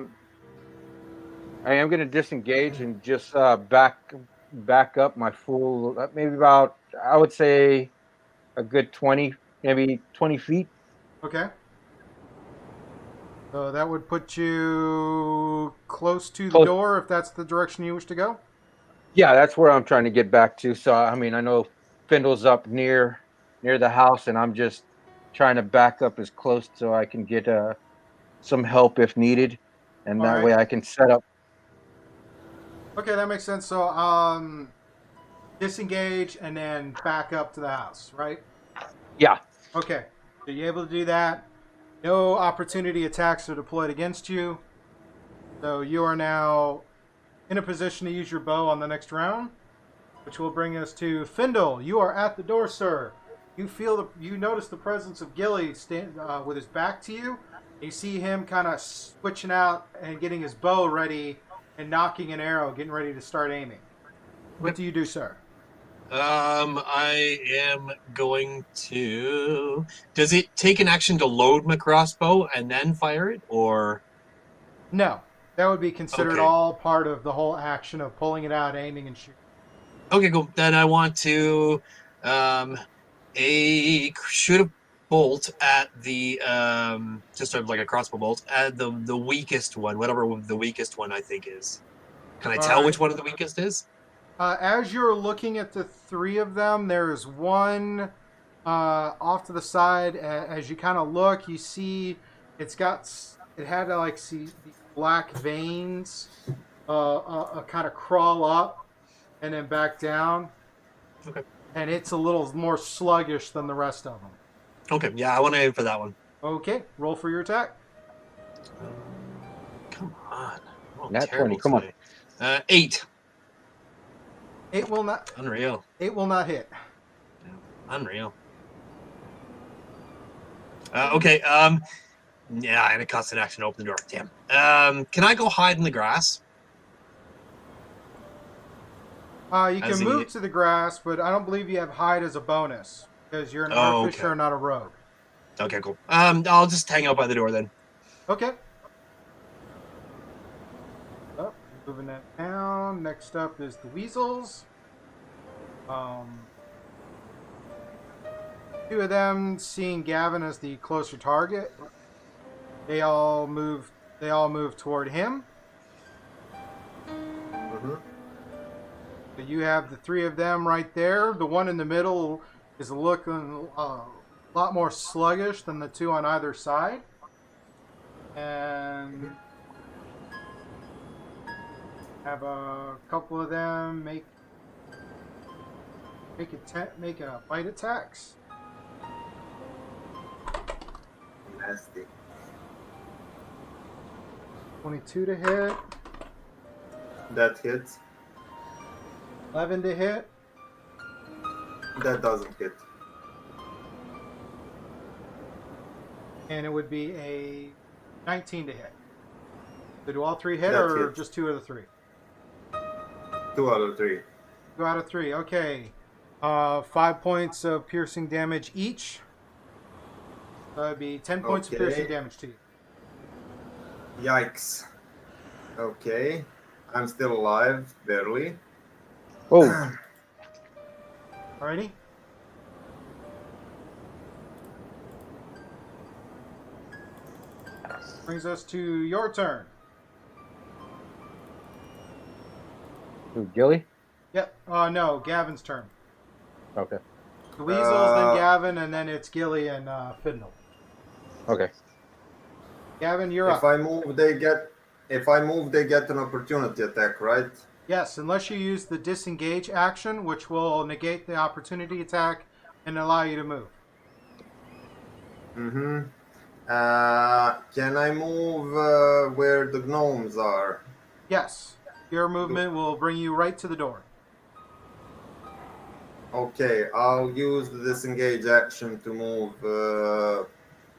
am going to disengage and just back up my full, maybe about, I would say a good 20, maybe 20 feet. Okay. So that would put you close to the Close. door if that's the direction you wish to go. Yeah, that's where I'm trying to get back to. So I mean, I know Findle's up near the house, and I'm just trying to back up as close so I can get some help if needed, and All that right. way I can set up. Okay, that makes sense. So, disengage and then back up to the house, right? Yeah. Okay. So you're able to do that. No opportunity attacks are deployed against you. So you are now in a position to use your bow on the next round, which will bring us to Findle. You are at the door, sir. You notice the presence of Gilly with his back to you. You see him kind of switching out and getting his bow ready and knocking an arrow, getting ready to start aiming. What do you do, sir? I am going to. Does it take an action to load my crossbow and then fire it, or No, that would be considered okay? all part of the whole action of pulling it out, aiming, and shooting. Okay, cool. Then I want to um shoot a bolt at the just sort of like a crossbow bolt at the weakest one, whatever the weakest one I think is. Can I All tell right. which one of the weakest is? As you're looking at the three of them, there's one off to the side. As you kind of look, you see it had like see the black veins kind of crawl up and then back down, Okay. and it's a little more sluggish than the rest of them. Okay. Yeah, I want to aim for that one. Okay, roll for your attack. Come on. Oh, Nat 20. terrible Come on. today. 8. It will not. Unreal. It will not hit. Unreal. Okay. Yeah, I had a constant action to open the door. Damn. Can I go hide in the grass? You As can he- move to the grass, but I don't believe you have hide as a bonus because you're an Oh, artificer, okay. not a rogue. Okay, cool. I'll just hang out by the door then. Okay. Oh, moving that down. Next up is the weasels. Two of them seeing Gavin as the closer target. They all move. They all move toward him. Mm-hmm. So you have the three of them right there. The one in the middle is looking a lot more sluggish than the two on either side. And have a couple of them make a bite attacks. Nasty. 22 to hit, That hits. 11 to hit, That doesn't hit. and it would be a 19 to hit. So do all three hit, That or hits. just two of the three? 2 out of 3. 2 out of 3. Okay. 5 points of piercing damage each. So that'd be 10 points of Okay. piercing damage to you. Yikes. Okay. I'm still alive, barely. Oh, Alrighty. Brings us to your turn. who, Gilly? Yep. No, Gavin's turn. Okay. The weasels, then Gavin, and then it's Gilly and Findle. Okay. Gavin, you're If up. I move, they get an opportunity attack, right? Yes, unless you use the disengage action, which will negate the opportunity attack and allow you to move. Mm-hmm. Can I move where the gnomes are? Yes. Your movement will bring you right to the door. Okay, I'll use the disengage action to move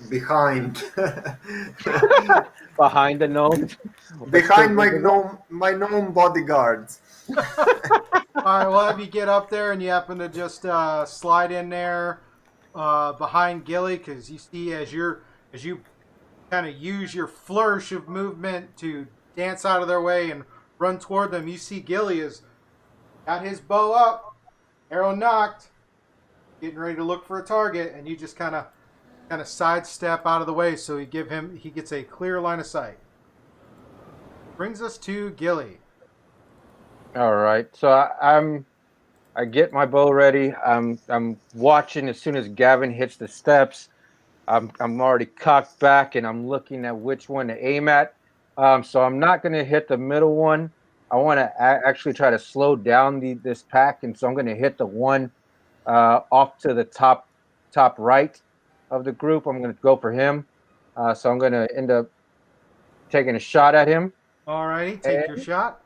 behind Behind the gnomes. but still behind my visible? gnome bodyguards. All right, we'll have you get up there, and you happen to just slide in there behind Gilly, because you see as you kind of use your flourish of movement to dance out of their way and run toward them. You see Gilly has got his bow up, arrow knocked, getting ready to look for a target, and you just kind of sidestep out of the way, so he gets a clear line of sight. Brings us to Gilly. All right. So I get my bow ready. I'm watching as soon as Gavin hits the steps. I'm already cocked back and I'm looking at which one to aim at. So I'm not going to hit the middle one. I want to actually try to slow down this pack, and so I'm going to hit the one off to the top right of the group. I'm going to go for him. So I'm going to end up taking a shot at him. All righty, take your shot.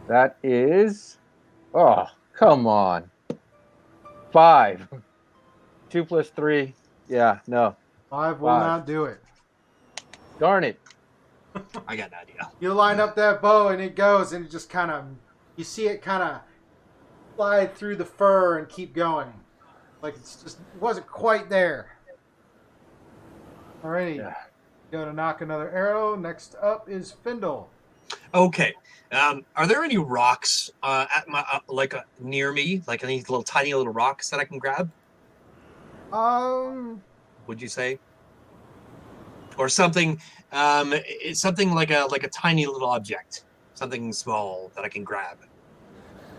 That is, oh, come on. 5. 2 plus 3. Yeah, no. 5 will 5. not do it. Darn it. I got an idea. You line up that bow, and it goes, and it just kind of, you see it kind of slide through the fur and keep going. Like it wasn't quite there. Alrighty. Yeah. Go to knock another arrow. Next up is Findle. Okay. Are there any rocks at my near me, like any little tiny little rocks that I can grab? Would you say, or something? It's something like a tiny little object, something small that I can grab.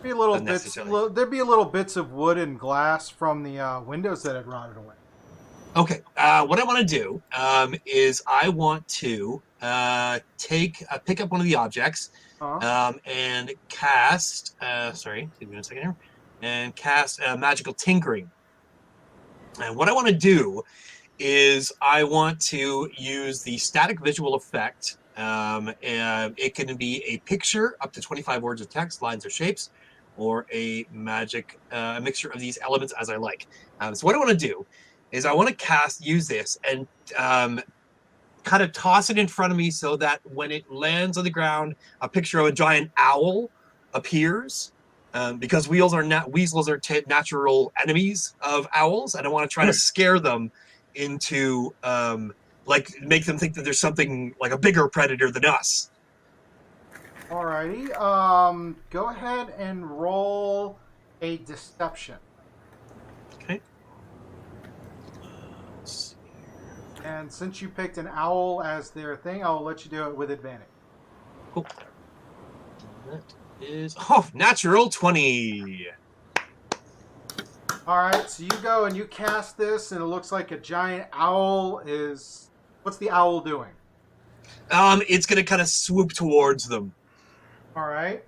Be a little bits. Unnecessarily. There'd be a little bits of wood and glass from the windows that had rotted away. Okay. What I want to do is I want to pick up one of the objects and cast. Sorry, give me a second here. And cast magical tinkering. And what I want to do is I want to use the static visual effect. And it can be a picture up to 25 words of text, lines, or shapes, or a magic mixture of these elements as I like. So what I want to do is I want to use this and kind of toss it in front of me so that when it lands on the ground, a picture of a giant owl appears. Because weasels are natural enemies of owls, and I want to try to scare them into make them think that there's something like a bigger predator than us. Alrighty. Go ahead and roll a deception. Okay. And since you picked an owl as their thing, I'll let you do it with advantage. Cool. That is natural 20. All right, so you go and you cast this, and it looks like a giant owl is. What's the owl doing? It's gonna kind of swoop towards them. All right.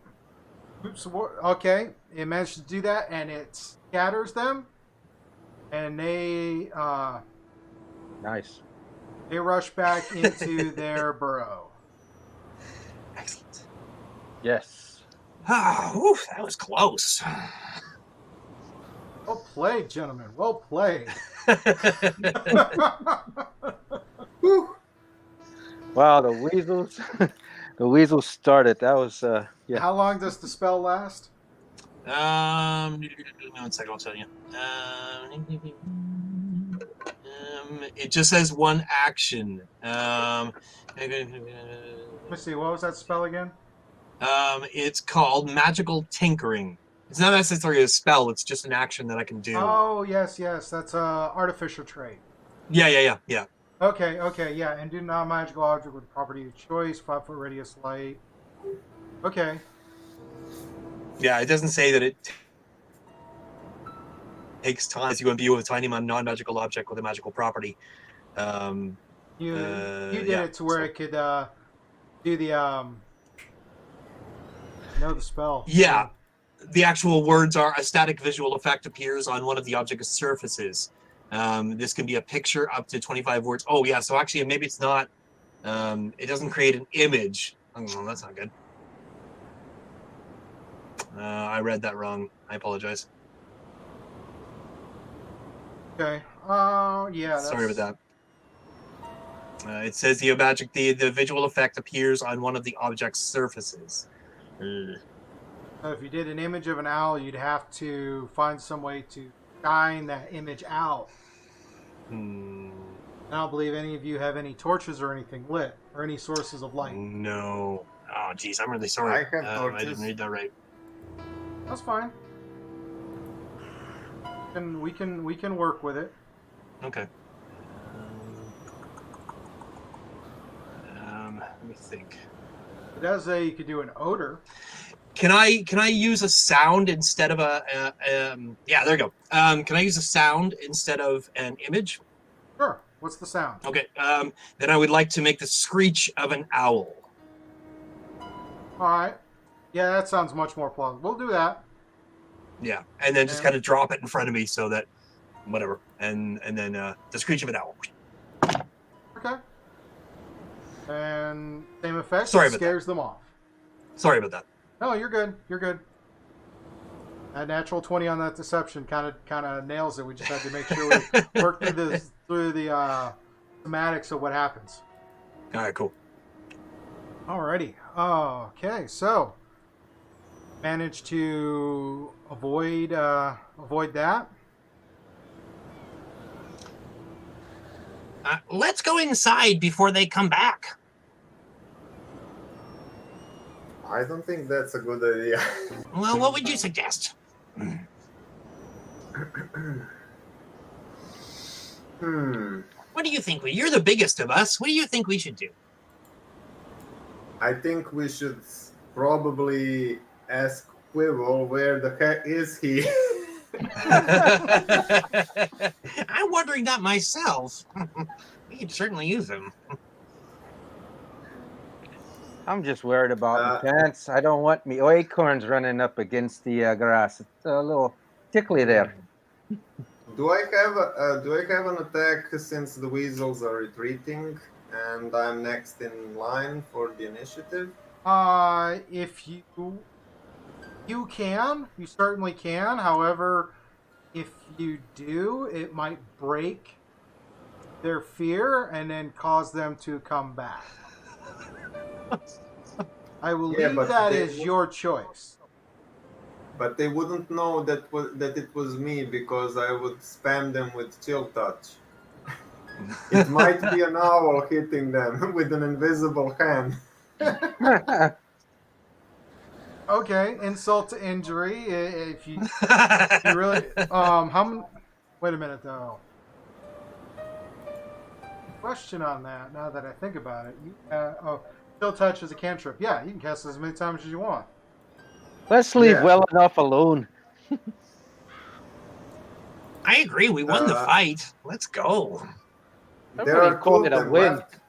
Oops. Okay, it managed to do that, and it scatters them, and they Nice. They rush back into their burrow. Excellent. Yes. That was close. Well played, gentlemen. Well played. Wow, the weasels. The weasels started. That was yeah. How long does the spell last? 1 second, I'll tell you. It just says one action. Let me see. What was that spell again? It's called magical tinkering. It's not necessarily a spell. It's just an action that I can do. Oh, yes. That's a artificial trait. Yeah. Okay, yeah. And do not magical object with property of choice, 5-foot radius light. Okay. Yeah, it doesn't say that it takes time as you imbue with a tiny non-magical object with a magical property. You did it to where it could do the know the spell. Yeah. The actual words are a static visual effect appears on one of the object's surfaces. This can be a picture up to 25 words. Oh, yeah. So actually, maybe it's not. It doesn't create an image. Oh, that's not good. I read that wrong. I apologize. Okay. Yeah. Sorry about that. It says the visual effect appears on one of the object's surfaces. So if you did an image of an owl, you'd have to find some way to shine that image out. I don't believe any of you have any torches or anything lit, or any sources of light. No. Oh, geez, I'm really sorry. I have I torches. didn't read that right. That's fine. And we can work with it. Okay. Let me think. It does say you could do an odor. Can I use a sound instead of a yeah, there you go. Can I use a sound instead of an image? Sure. What's the sound? Okay. Then I would like to make the screech of an owl. All right. Yeah, that sounds much more plausible. We'll do that. Yeah, and then just Yeah. kind of drop it in front of me so that whatever, and then the screech of an owl. Okay. And same effect. Sorry It about scares them off. Sorry about that. No, you're good. You're good. That natural 20 on that deception kind of nails it. We just had to make sure we work through the thematics of what happens. All right, cool. Alrighty. Okay, so managed to avoid that. Let's go inside before they come back. I don't think that's a good idea. Well, what would you suggest? What do you think? You're the biggest of us. What do you think we should do? I think we should probably ask Qiviel where the heck is he? I'm wondering that myself. We could certainly use him. I'm just worried about my pants. I don't want me acorns running up against the grass. It's a little tickly there. Do I have an attack since the weasels are retreating and I'm next in line for the initiative? If you can, you certainly can. However, if you do, it might break their fear and then cause them to come back. I will leave that as your choice. But they wouldn't know that it was me because I would spam them with chill touch. It might be an owl hitting them with an invisible hand. Okay, insult to injury. If you really wait a minute though. Question on that. Now that I think about it, chill touch is a cantrip. Yeah, you can cast it as many times as you want. Let's leave well enough alone. I agree. We won the fight. Let's go. There are call it a win. left.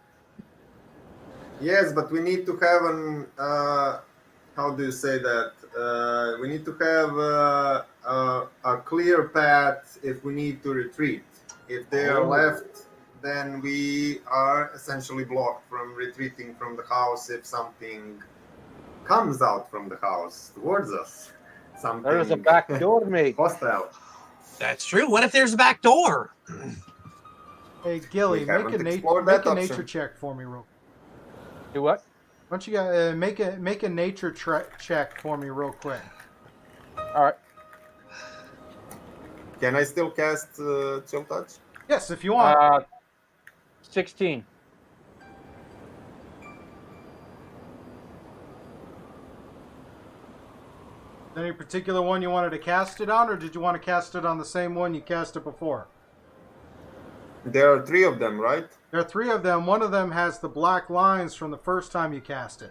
Yes, but we need to have an. How do you say that? We need to have a clear path if we need to retreat. If they are left, then we are essentially blocked from retreating from the house if something comes out from the house towards us. Something There's a back door, mate. hostile. That's true. What if there's a back door? Hey, Gilly, We make haven't a explored that nature option. check for me, real. Do what? Why don't you guys make a nature check for me, real quick? All right. Can I still cast chill touch? Yes, if you want. 16. Any particular one you wanted to cast it on, or did you want to cast it on the same one you cast it before? There are 3 of them, right? There are 3 of them. One of them has the black lines from the first time you cast it.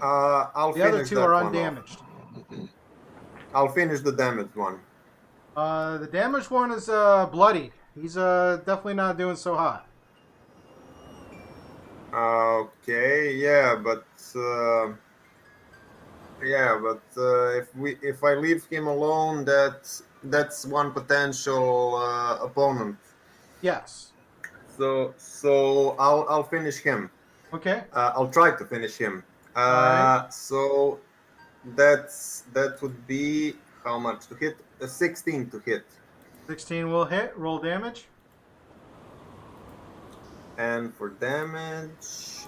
I'll The finish other 2 that are one undamaged. off. I'll finish the damaged one. The damaged one is bloodied. He's definitely not doing so hot. Okay, if I leave him alone, that's one potential opponent. Yes. So I'll finish him. Okay. I'll try to finish him. Alright. So That would be how much to hit? 16 to hit. 16 will hit. Roll damage. And for damage.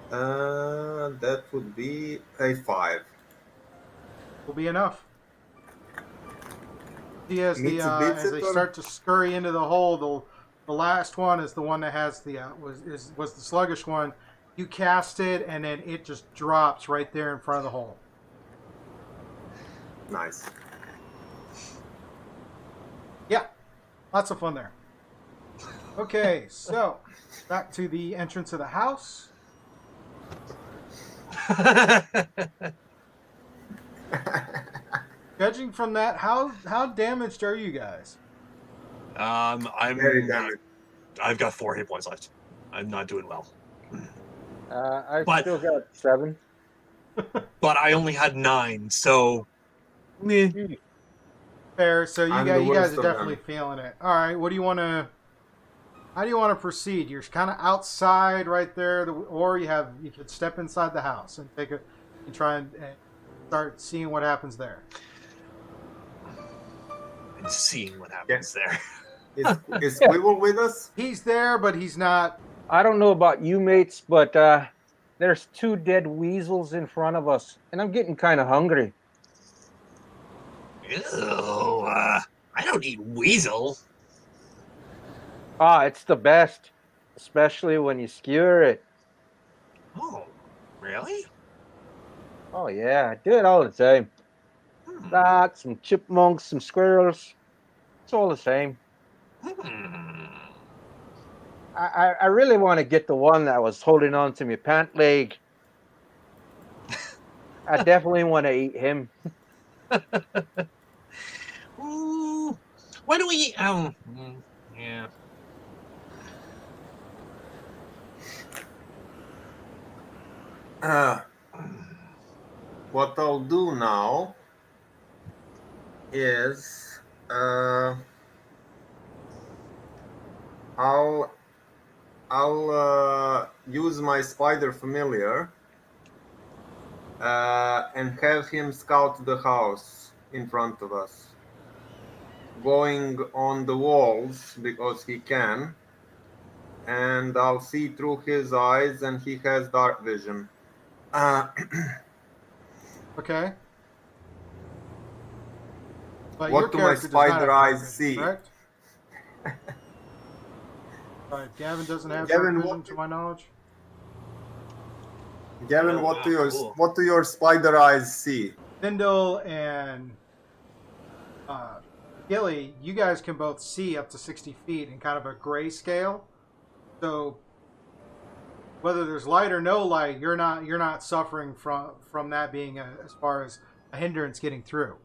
That would be a 5. Will be enough. See, as Meets it, beats as it, they or- start to scurry into the hole, the last one is the one that has the was the sluggish one. You cast it, and then it just drops right there in front of the hole. Nice. Yeah, lots of fun there. Okay, so back to the entrance of the house. Judging from that, how damaged are you guys? Very damaged. I've got 4 hit points left. I'm not doing well. I But- still got 7. But I only had 9, so meh. Fair. So you I'm guys, the you guys worst are of definitely them. feeling it. All right. What do you want to? How do you want to proceed? You're kind of outside right there, or you could step inside the house and take a and try and start seeing what happens there. And seeing what happens there. Is Qiviel with us? He's there, but he's not. I don't know about you mates, but there's 2 dead weasels in front of us, and I'm getting kind of hungry. Ew, I don't eat weasel. Ah, it's the best, especially when you skewer it. Oh, really? Oh yeah, I do it all the time. That, some chipmunks, some squirrels. It's all the same. I really want to get the one that was holding on to my pant leg. I definitely want to eat him. Ooh, why do we eat? Yeah. What I'll do now is I'll use my spider familiar and have him scout the house in front of us, going on the walls because he can, and I'll see through his eyes, and he has dark vision. Okay. But What your do my character does not have spider dark eyes vision, see? correct? All right, Gavin doesn't have Gavin, dark vision, what- to my knowledge. Gavin, Oh, what wow, do your cool. what do your spider eyes see? Findle and Gilly, you guys can both see up to 60 feet in kind of a gray scale. So whether there's light or no light, you're not suffering from that being as far as a hindrance getting through.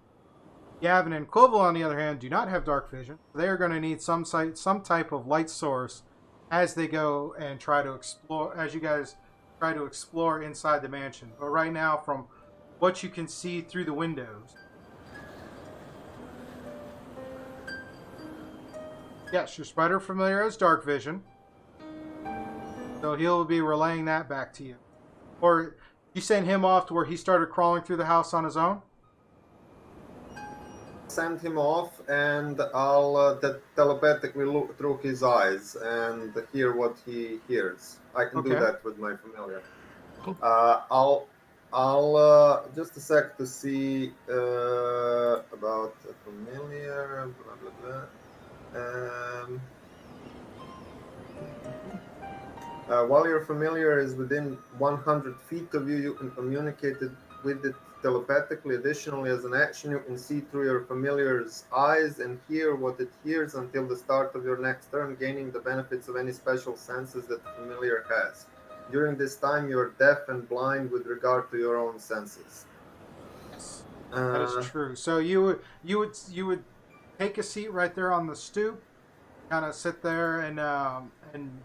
Gavin and Qiviel, on the other hand, do not have dark vision. They are going to need some type of light source as they go and try to explore, as you guys try to explore inside the mansion. But right now, from what you can see through the windows, yes, your spider familiar has dark vision, so he'll be relaying that back to you. Or you send him off to where he started crawling through the house on his own? Send him off, and I'll telepathically look through his eyes and hear what he hears. I can do Okay. that with my familiar. Cool. I'll just a sec to see about a familiar. Blah blah blah. While your familiar is within 100 feet of you, you can communicate with it telepathically. Additionally, as an action, you can see through your familiar's eyes and hear what it hears until the start of your next turn, gaining the benefits of any special senses that the familiar has. During this time, you are deaf and blind with regard to your own senses. Yes, that is true. So you would take a seat right there on the stoop, kind of sit there, and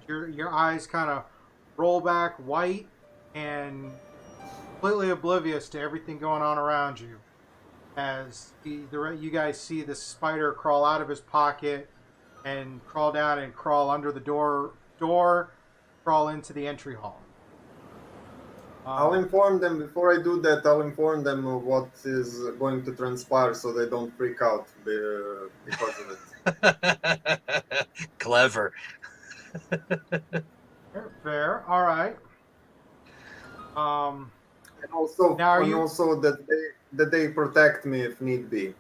your eyes kind of roll back white and completely oblivious to everything going on around you. As you guys see the spider crawl out of his pocket and crawl down and crawl under the door, crawl into the entry hall. I'll inform them before I do that. I'll inform them of what is going to transpire, so they don't freak out because of it. Clever. Fair. All right. And also, Now are and you? also that they protect me if need be.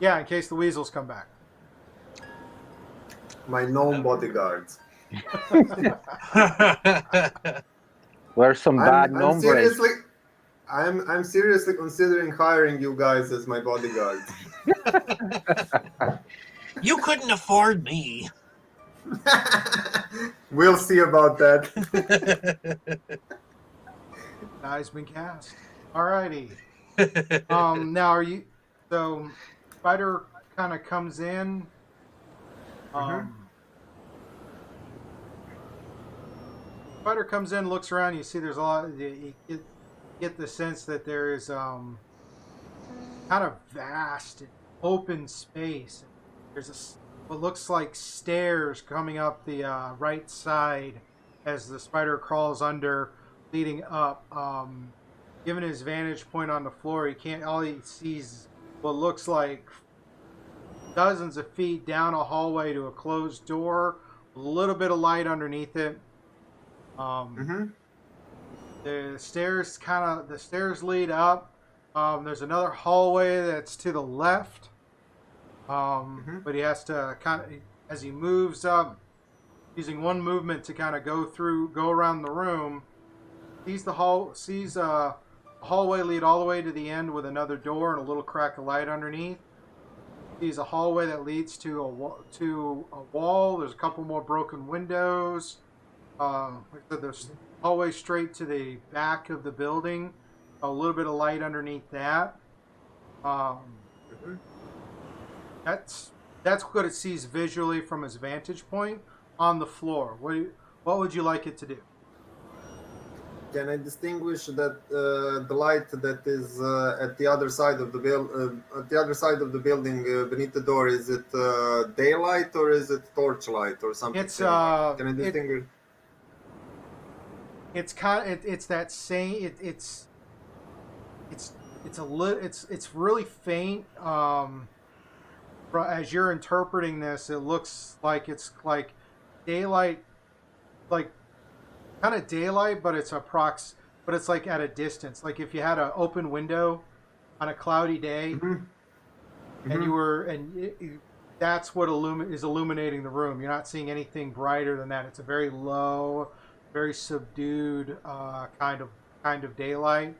Yeah, in case the weasels come back. My gnome bodyguards. Where's some bad I'm gnome brains? seriously, I'm seriously considering hiring you guys as my bodyguards. You couldn't afford me. We'll see about that. Die's been cast. Alrighty. Now are you? So, spider kind of comes in. Spider comes in, looks around. You see, there's a lot. You get the sense that there is kind of vast, open space. There's what looks like stairs coming up the right side as the spider crawls under, leading up. Given his vantage point on the floor, he can't. All he sees what looks like dozens of feet down a hallway to a closed door, with a little bit of light underneath it. The stairs lead up. There's another hallway that's to the left. But he has to as he moves up, using one movement to kind of go around the room. Sees a hallway lead all the way to the end with another door and a little crack of light underneath. Sees a hallway that leads to a wall. There's a couple more broken windows. There's a hallway straight to the back of the building. A little bit of light underneath that. That's what it sees visually from his vantage point on the floor. What would you like it to do? Can I distinguish that the light that is at the other side of the building beneath the door? Is it daylight or is it torchlight or something? It's Can I distinguish? It's that same. It's really faint. As you're interpreting this, it looks like it's like daylight, like kind of daylight, but it's but it's like at a distance. Like if you had an open window on a cloudy day, and you were that's what is illuminating the room. You're not seeing anything brighter than that. It's a very low, very subdued kind of daylight.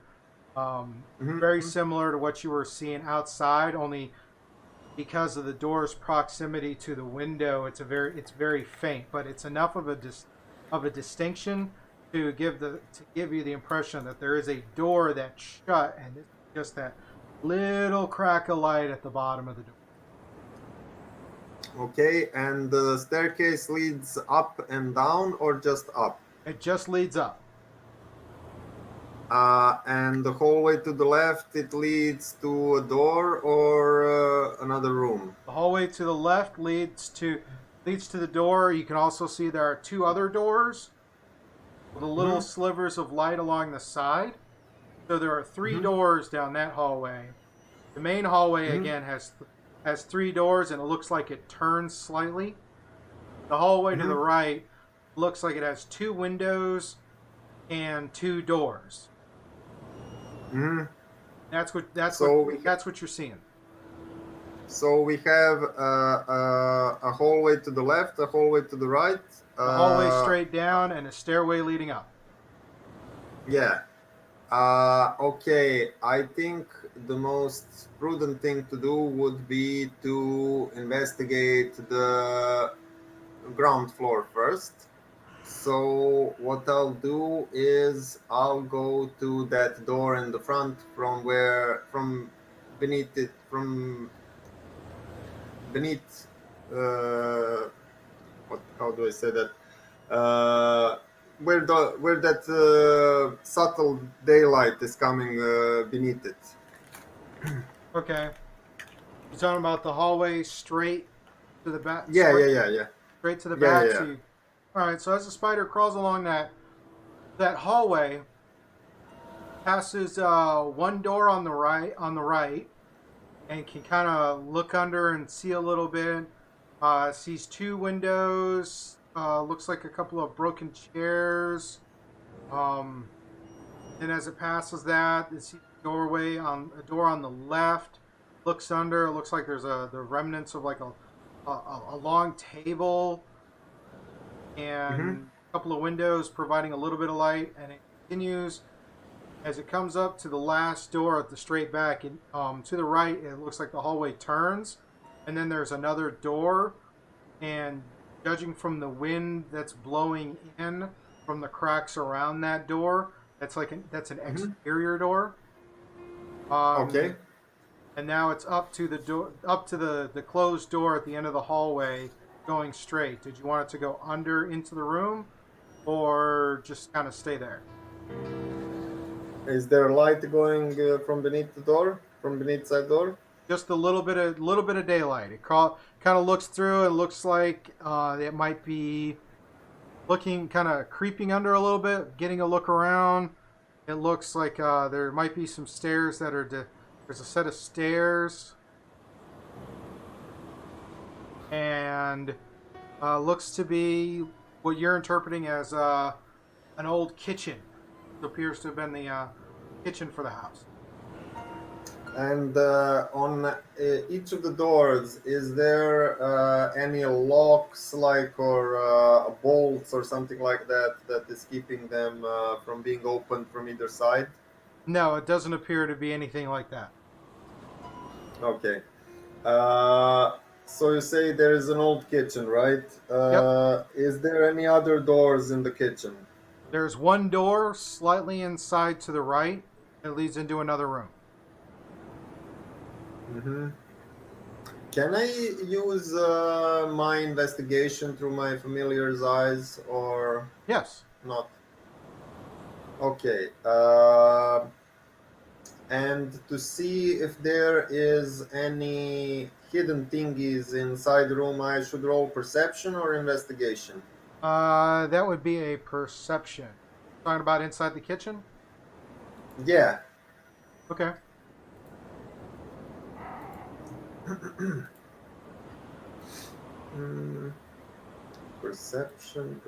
Very similar to what you were seeing outside, only because of the door's proximity to the window, it's very faint, but it's enough of a distinction to give you the impression that there is a door that's shut, and it's just that little crack of light at the bottom of the door. Okay, and the staircase leads up and down, or just up? It just leads up. And the hallway to the left, it leads to a door or another room? The hallway to the left leads to the door. You can also see there are two other doors with little slivers of light along the side. So there are three doors down that hallway. The main hallway again has three doors, and it looks like it turns slightly. The hallway to the right looks like it has two windows and two doors. That's what you're seeing. So we have a hallway to the left, a hallway to the right, A hallway straight down, and a stairway leading up. Yeah. Okay. I think the most prudent thing to do would be to investigate the ground floor first. So what I'll do is I'll go to that door in the front from beneath how do I say that? Where that subtle daylight is coming beneath it. Okay. You're talking about the hallway straight to the back? Yeah. Straight to the back. Yeah. All right, so as the spider crawls along that hallway, passes one door on the right, and can kind of look under and see a little bit. Sees two windows. Looks like a couple of broken chairs. Then as it passes that, it sees a door on the left. Looks under. It looks like there's the remnants of like a long table and a couple of windows providing a little bit of light. And it continues as it comes up to the last door at the straight back. And to the right, it looks like the hallway turns, and then there's another door. And judging from the wind that's blowing in from the cracks around that door, that's an exterior door. Okay. And now it's up to the closed door at the end of the hallway, going straight. Did you want it to go under into the room, or just kind of stay there? Is there light going from beneath the door, from beneath side door? Just a little bit of daylight. It kind of looks through. It looks like it might be looking, kind of creeping under a little bit, getting a look around. It looks like there might be some stairs that are. There's a set of stairs, and looks to be what you're interpreting as an old kitchen. It appears to have been the kitchen for the house. And on each of the doors, is there any locks, or bolts or something like that is keeping them from being opened from either side? No, it doesn't appear to be anything like that. Okay. So you say there is an old kitchen, right? Yep. Is there any other doors in the kitchen? There's one door slightly inside to the right that leads into another room. Mm-hmm. Can I use my investigation through my familiar's eyes, or Yes. not? Okay. And to see if there is any hidden thingies inside the room, I should roll perception or investigation? That would be a perception. Talking about inside the kitchen? Yeah. Okay. Perception.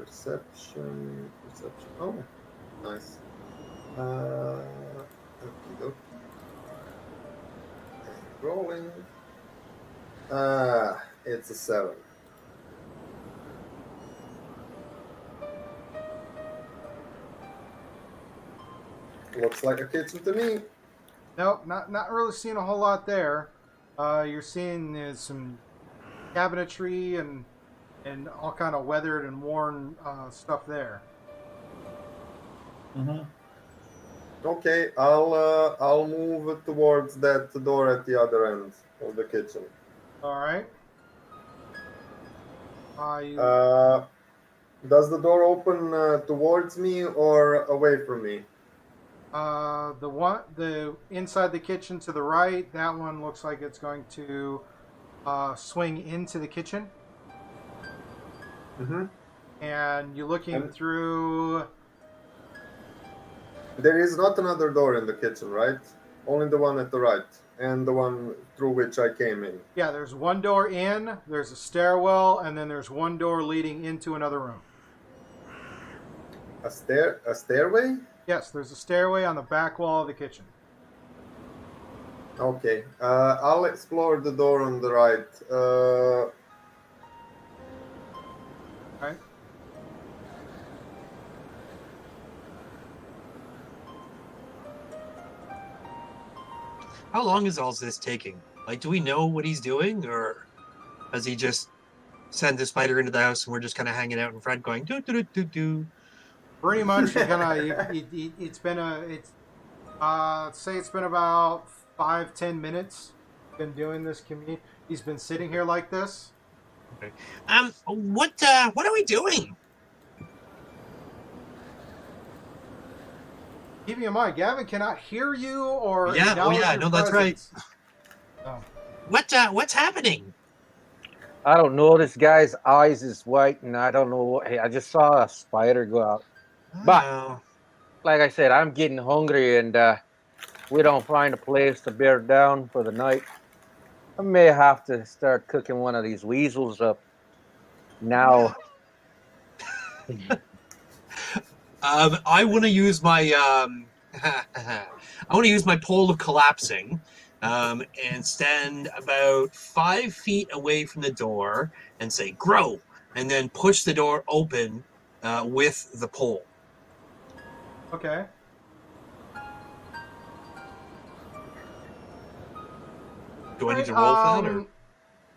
Oh, nice. Okey-doke. And rolling. It's a 7. Looks like a kitchen to me. Nope, not really seeing a whole lot there. You're seeing some cabinetry and all kind of weathered and worn stuff there. Mm-hmm. Okay, I'll move towards that door at the other end of the kitchen. All right. Does the door open towards me or away from me? The inside the kitchen to the right, that one looks like it's going to swing into the kitchen. Mm-hmm. And you're looking through. There is not another door in the kitchen, right? Only the one at the right and the one through which I came in. Yeah, there's one door in, there's a stairwell, and then there's one door leading into another room. A stairway? Yes, there's a stairway on the back wall of the kitchen. Okay, I'll explore the door on the right. Right? How long is all this taking? Like, do we know what he's doing, or does he just send the spider into the house and we're just kind of hanging out in front, going do do do do do? Pretty much, say it's been about 5-10 minutes. Been doing this commute. He's been sitting here like this. Okay. What are we doing? Keep in mind, Gavin cannot hear you or Yeah, acknowledge your no, that's right. presence. Oh. What's happening? I don't know. This guy's eyes is white, and I don't know what. I just saw a spider go out. But Oh. like I said, I'm getting hungry, and we don't find a place to bear down for the night. I may have to start cooking one of these weasels up now. I want to use my I want to use my pole of collapsing, and stand about 5 feet away from the door and say "grow," and then push the door open with the pole. Okay. Do I need Alright, to roll for that, or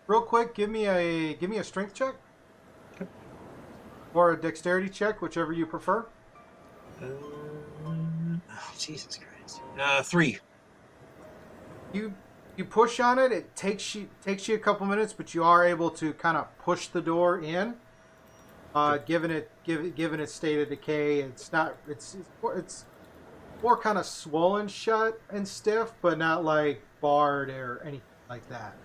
real quick, give me a strength check or a dexterity check, whichever you prefer. oh, Jesus Christ? 3. You push on it. It takes you a couple minutes, but you are able to kind of push the door in. Given its state of decay, it's more kind of swollen shut and stiff, but not like barred or anything like that.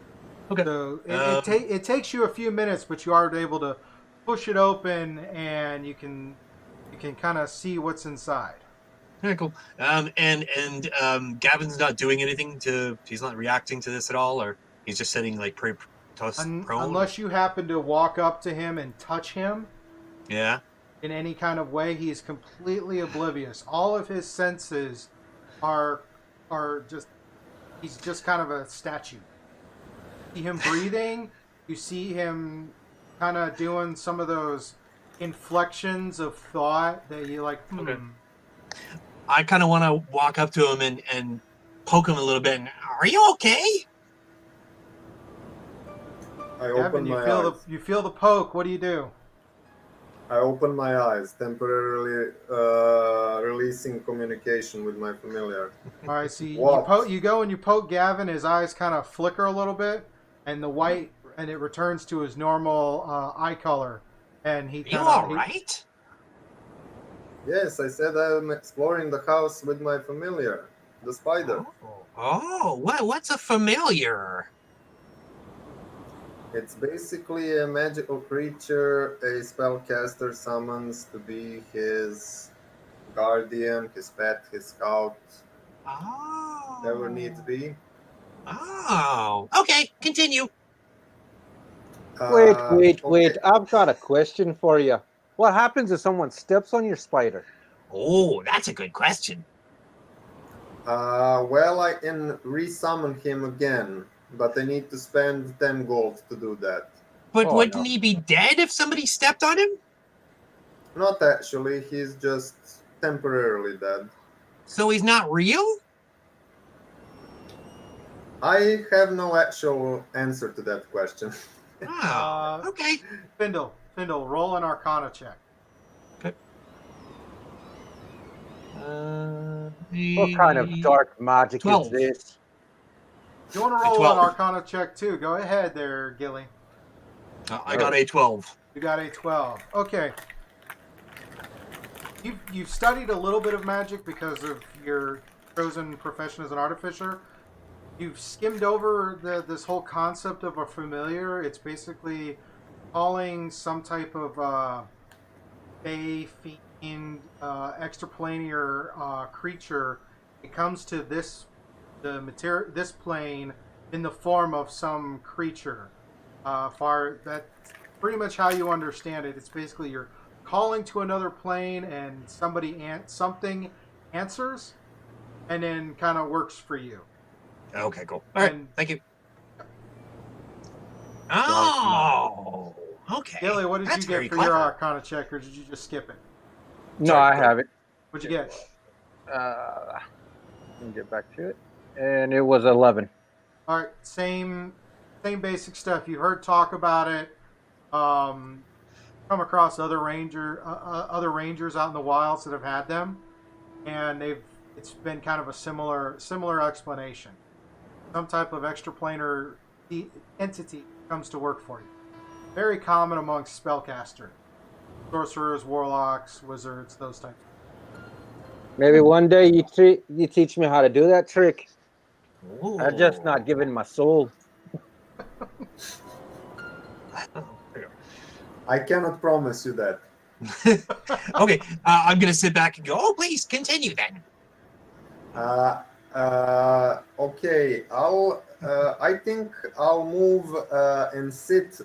Okay. So it takes you a few minutes, but you are able to push it open, and you can kind of see what's inside. Yeah, cool. And Gavin's not doing anything to. He's not reacting to this at all, or he's just sitting like prone. Unless you happen to walk up to him and touch him Yeah. in any kind of way, he is completely oblivious. All of his senses are just, he's just kind of a statue. You see him breathing, you see him kind of doing some of those inflections of thought that you like. Okay. I kind of want to walk up to him and poke him a little bit. And, are you okay? I Gavin, open you my feel eyes. you feel the poke. What do you do? I open my eyes, temporarily releasing communication with my familiar. All right, so What? you go and you poke Gavin. His eyes kind of flicker a little bit, and the white, and it returns to his normal eye color. And he Are you kind all of right? Yes, I said I'm exploring the house with my familiar, the spider. Oh, what's a familiar? It's basically a magical creature a spellcaster summons to be his guardian, his pet, his scout, Oh. whatever needs be. Oh. Okay, continue. Wait, Okay. I've got a question for you. What happens if someone steps on your spider? Oh, that's a good question. Well, I can resummon him again, but I need to spend 10 gold to do that. But Oh, wouldn't no. he be dead if somebody stepped on him? Not actually, he's just temporarily dead. So he's not real? I have no actual answer to that question. Oh, okay. Findle, roll an Arcana check. What kind of dark magic 12. is this? You want to A roll 12. an Arcana check too? Go ahead there, Gilly. I got a 12. You got a 12. Okay. You've studied a little bit of magic because of your chosen profession as an artificer. You've skimmed over this whole concept of a familiar. It's basically calling some type of fey, fiend, extraplanar creature. It comes to this plane in the form of some creature. That's pretty much how you understand it. It's basically you're calling to another plane and something answers, and then kind of works for you. Okay, cool. All right, And- thank you. Oh, okay. Gilly, what did That's you very get for clever. your Arcana check, or did you just skip it? No, Sorry, I go. have it. What'd you get? Let me get back to it. And it was 11. All right, same basic stuff. You heard talk about it. Come across other rangers out in the wilds that have had them, and it's been kind of a similar explanation. Some type of extraplanar entity comes to work for you. Very common amongst spellcasters, sorcerers, warlocks, wizards, those types. Maybe one day you teach me how to do that trick. Ooh. I'm just not giving my soul. I cannot promise you that. Okay, I'm gonna sit back and go. Oh, please continue then. Okay, I think I'll move and sit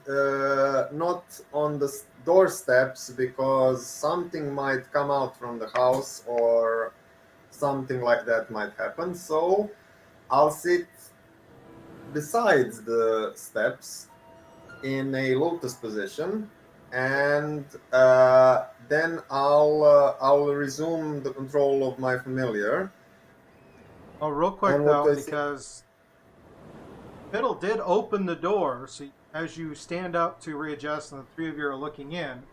not on the doorsteps because something might come out from the house or something like that might happen. So I'll sit besides the steps in a lotus position, and then I'll resume the control of my familiar. Oh, real quick And what though, I see? because Fiddle did open the door, so as you stand up to readjust and the three of you are looking in,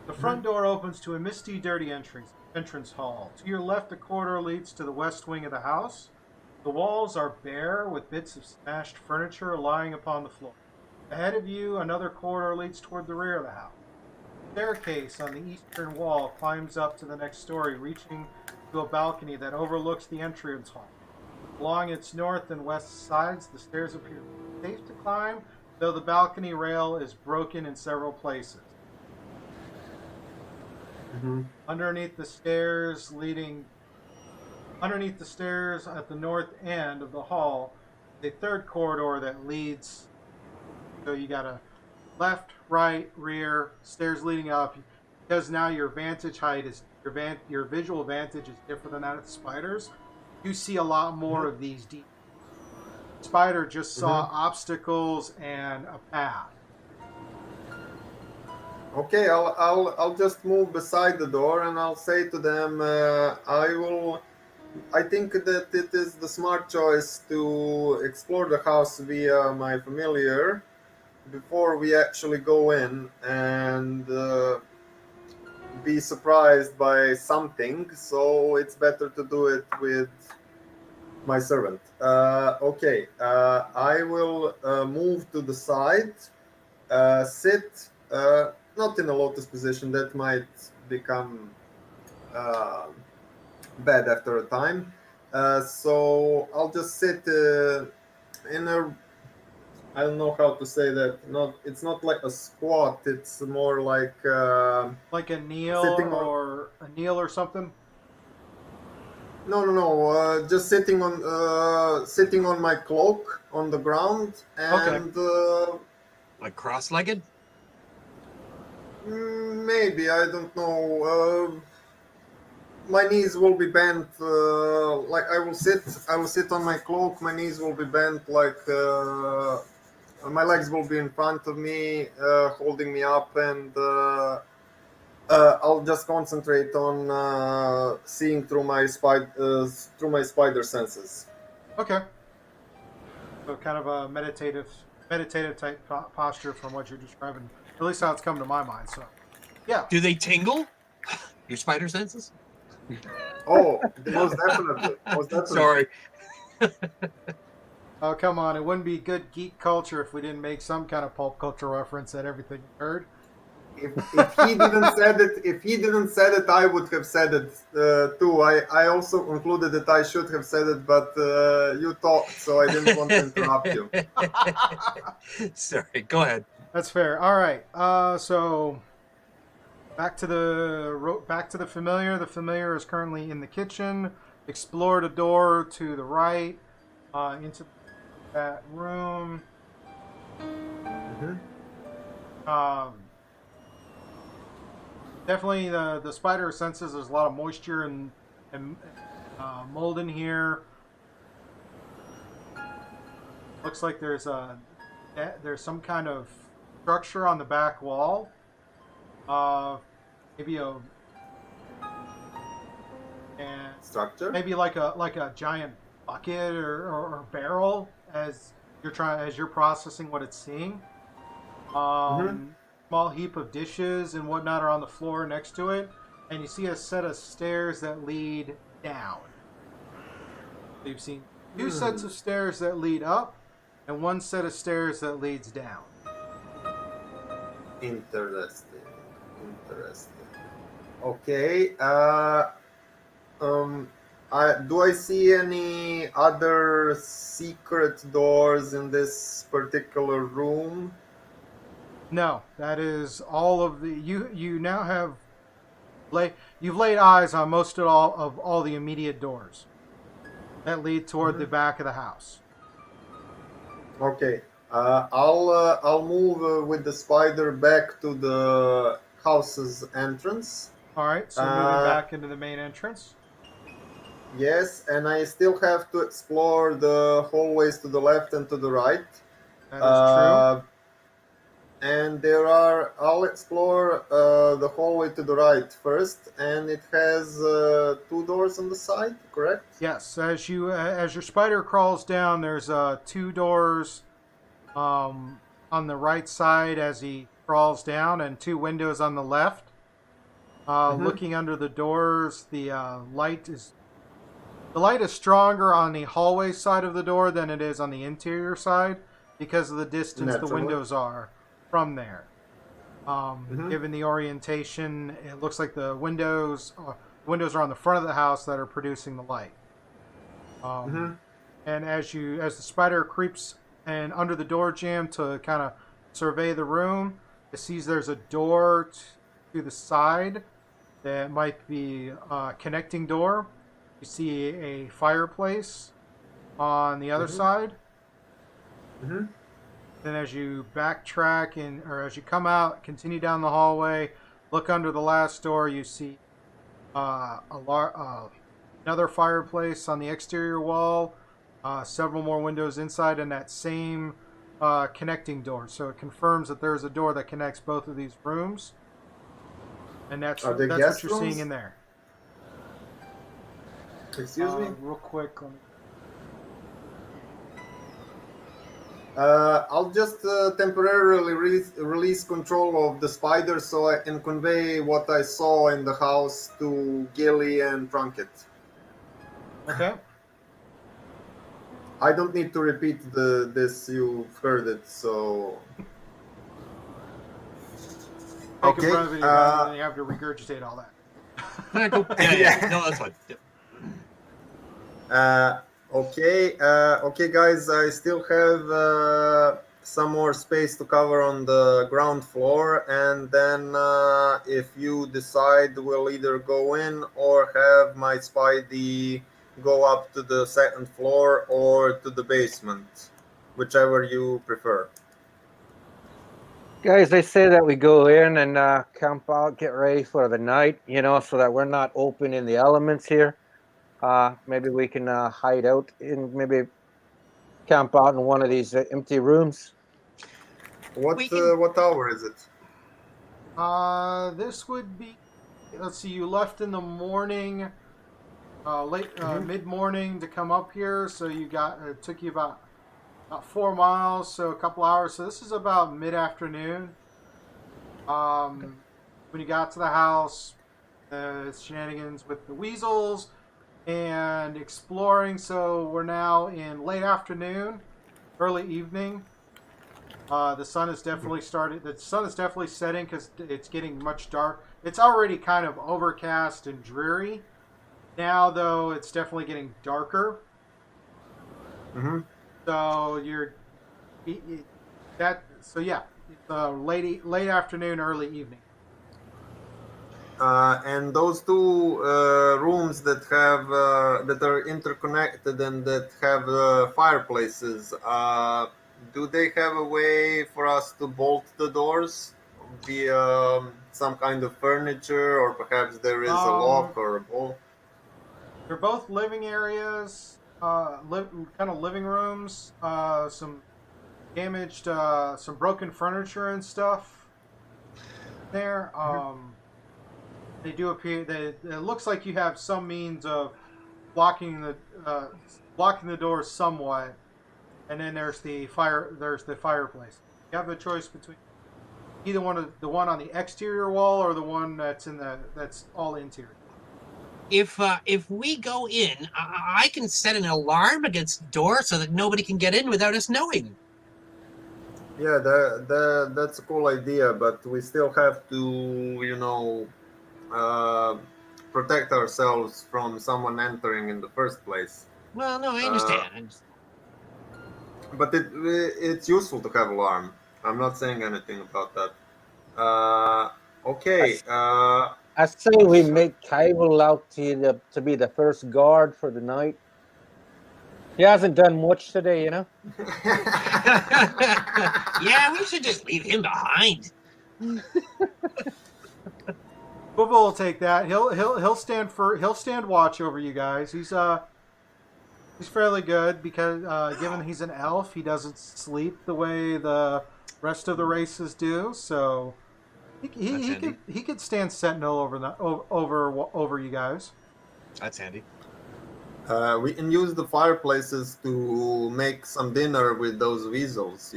the front door opens to a misty, dirty entrance hall. To your left, the corridor leads to the west wing of the house. The walls are bare with bits of smashed furniture lying upon the floor. Ahead of you, another corridor leads toward the rear of the house. The staircase on the eastern wall climbs up to the next story, reaching to a balcony that overlooks the entrance hall. Along its north and west sides, the stairs appear safe to climb, though the balcony rail is broken in several places. Mm-hmm. Underneath the stairs at the north end of the hall, a third corridor that leads. So you got a left, right, rear, stairs leading up. Because now your vantage height is your visual vantage is different than that of the spiders. You see a lot more of these deep. Spider just saw obstacles and a path. Okay, I'll just move beside the door and I'll say to them, I think that it is the smart choice to explore the house via my familiar before we actually go in and be surprised by something. So it's better to do it with my servant. Okay, I will move to the side, sit. Not in a lotus position, that might become bad after a time. So I'll just sit in a. I don't know how to say that. It's not like a squat. It's more like Like a kneel sitting on. or something. No. Just sitting on my cloak on the ground, Okay. and Like cross-legged? maybe I don't know. My knees will be bent. Like I will sit on my cloak. My knees will be bent. Like my legs will be in front of me, holding me up, and I'll just concentrate on seeing through my spider senses. Okay. So kind of a meditative type posture from what you're describing. At least how it's come to my mind. So, yeah. Do they tingle? Your spider senses? Oh, most definitely. Most definitely. Sorry. Oh, come on. It wouldn't be good geek culture if we didn't make some kind of pulp culture reference at everything you heard. If he didn't said it, I would have said it too. I also concluded that I should have said it, but you talked, so I didn't want to interrupt you. Sorry. Go ahead. That's fair. All right. So back to the familiar. The familiar is currently in the kitchen. Explored a door to the right into that room. Definitely the spider senses there's a lot of moisture and mold in here. Looks like there's some kind of structure on the back wall. Maybe Structure? maybe like a giant bucket or barrel as you're processing what it's seeing. Small heap of dishes and whatnot are on the floor next to it, and you see a set of stairs that lead down. So you've seen two sets of stairs that lead up and one set of stairs that leads down. Interesting. Okay. Do I see any other secret doors in this particular room? No, that is all of the you now have you've laid eyes on most of all the immediate doors that lead toward the back of the house. Okay. I'll move with the spider back to the house's entrance. All right, so moving back into the main entrance. Yes, and I still have to explore the hallways to the left and to the right. That is true. And I'll explore the hallway to the right first, and it has 2 doors on the side, correct? Yes, as your spider crawls down, there's 2 doors on the right side as he crawls down, and 2 windows on the left. Looking under the doors, the light is stronger on the hallway side of the door than it is on the interior side because of the distance the Naturally. windows are from there. Given the orientation, it looks like the windows are on the front of the house that are producing the light. And as the spider creeps and under the door jamb to kind of survey the room, it sees there's a door to the side that might be a connecting door. You see a fireplace on the other side. Then as you backtrack or as you come out, continue down the hallway, look under the last door, you see another fireplace on the exterior wall, several more windows inside, and that same connecting door. So it confirms that there's a door that connects both of these rooms. And that's Are they what guest you're seeing rooms? in there. Excuse me? Real quick. I'll just temporarily release control of the spider so I can convey what I saw in the house to Gilly and Trunket. Okay. I don't need to repeat this, you've heard it, so... Take Okay, a brevity, and then you have to regurgitate all that. Yeah. No, that's fine. Yeah. Okay, guys, I still have some more space to cover on the ground floor, and then if you decide, we'll either go in or have my Spidey go up to the second floor or to the basement, whichever you prefer. Guys, they say that we go in and camp out, get ready for the night, so that we're not open in the elements here. Maybe we can hide out maybe camp out in one of these empty rooms. What can- what hour is it? This would be. Let's see. You left in the morning, mid morning to come up here. So it took you about 4 miles, so a couple hours. So this is about mid afternoon. When you got to the house, shenanigans with the weasels and exploring. So we're now in late afternoon, early evening. The sun is definitely setting because it's getting much dark. It's already kind of overcast and dreary. Now, though, it's definitely getting darker. So it's late afternoon, early evening. And those 2 rooms that are interconnected and that have fireplaces, do they have a way for us to bolt the doors via some kind of furniture, or perhaps there is a lock or a bolt? They're both living areas, kind of living rooms. Some damaged, some broken furniture and stuff there. They do appear that it looks like you have some means of blocking the door somewhat, and then there's the fireplace. You have a choice between either the one on the exterior wall or the one that's all interior. If we go in, I can set an alarm against the door so that nobody can get in without us knowing. Yeah, that's a cool idea, but we still have to, protect ourselves from someone entering in the first place. Well, no, I understand. But it's useful to have alarm. I'm not saying anything about that. Okay. I say we make Qiviel out to be the first guard for the night. He hasn't done much today, you know. Yeah, we should just leave him behind. Quiviel will take that. He'll stand watch over you guys. He's fairly good because given he's an elf, he doesn't sleep the way the rest of the races do. So he could stand sentinel over you guys. That's handy. We can use the fireplaces to make some dinner with those weasels.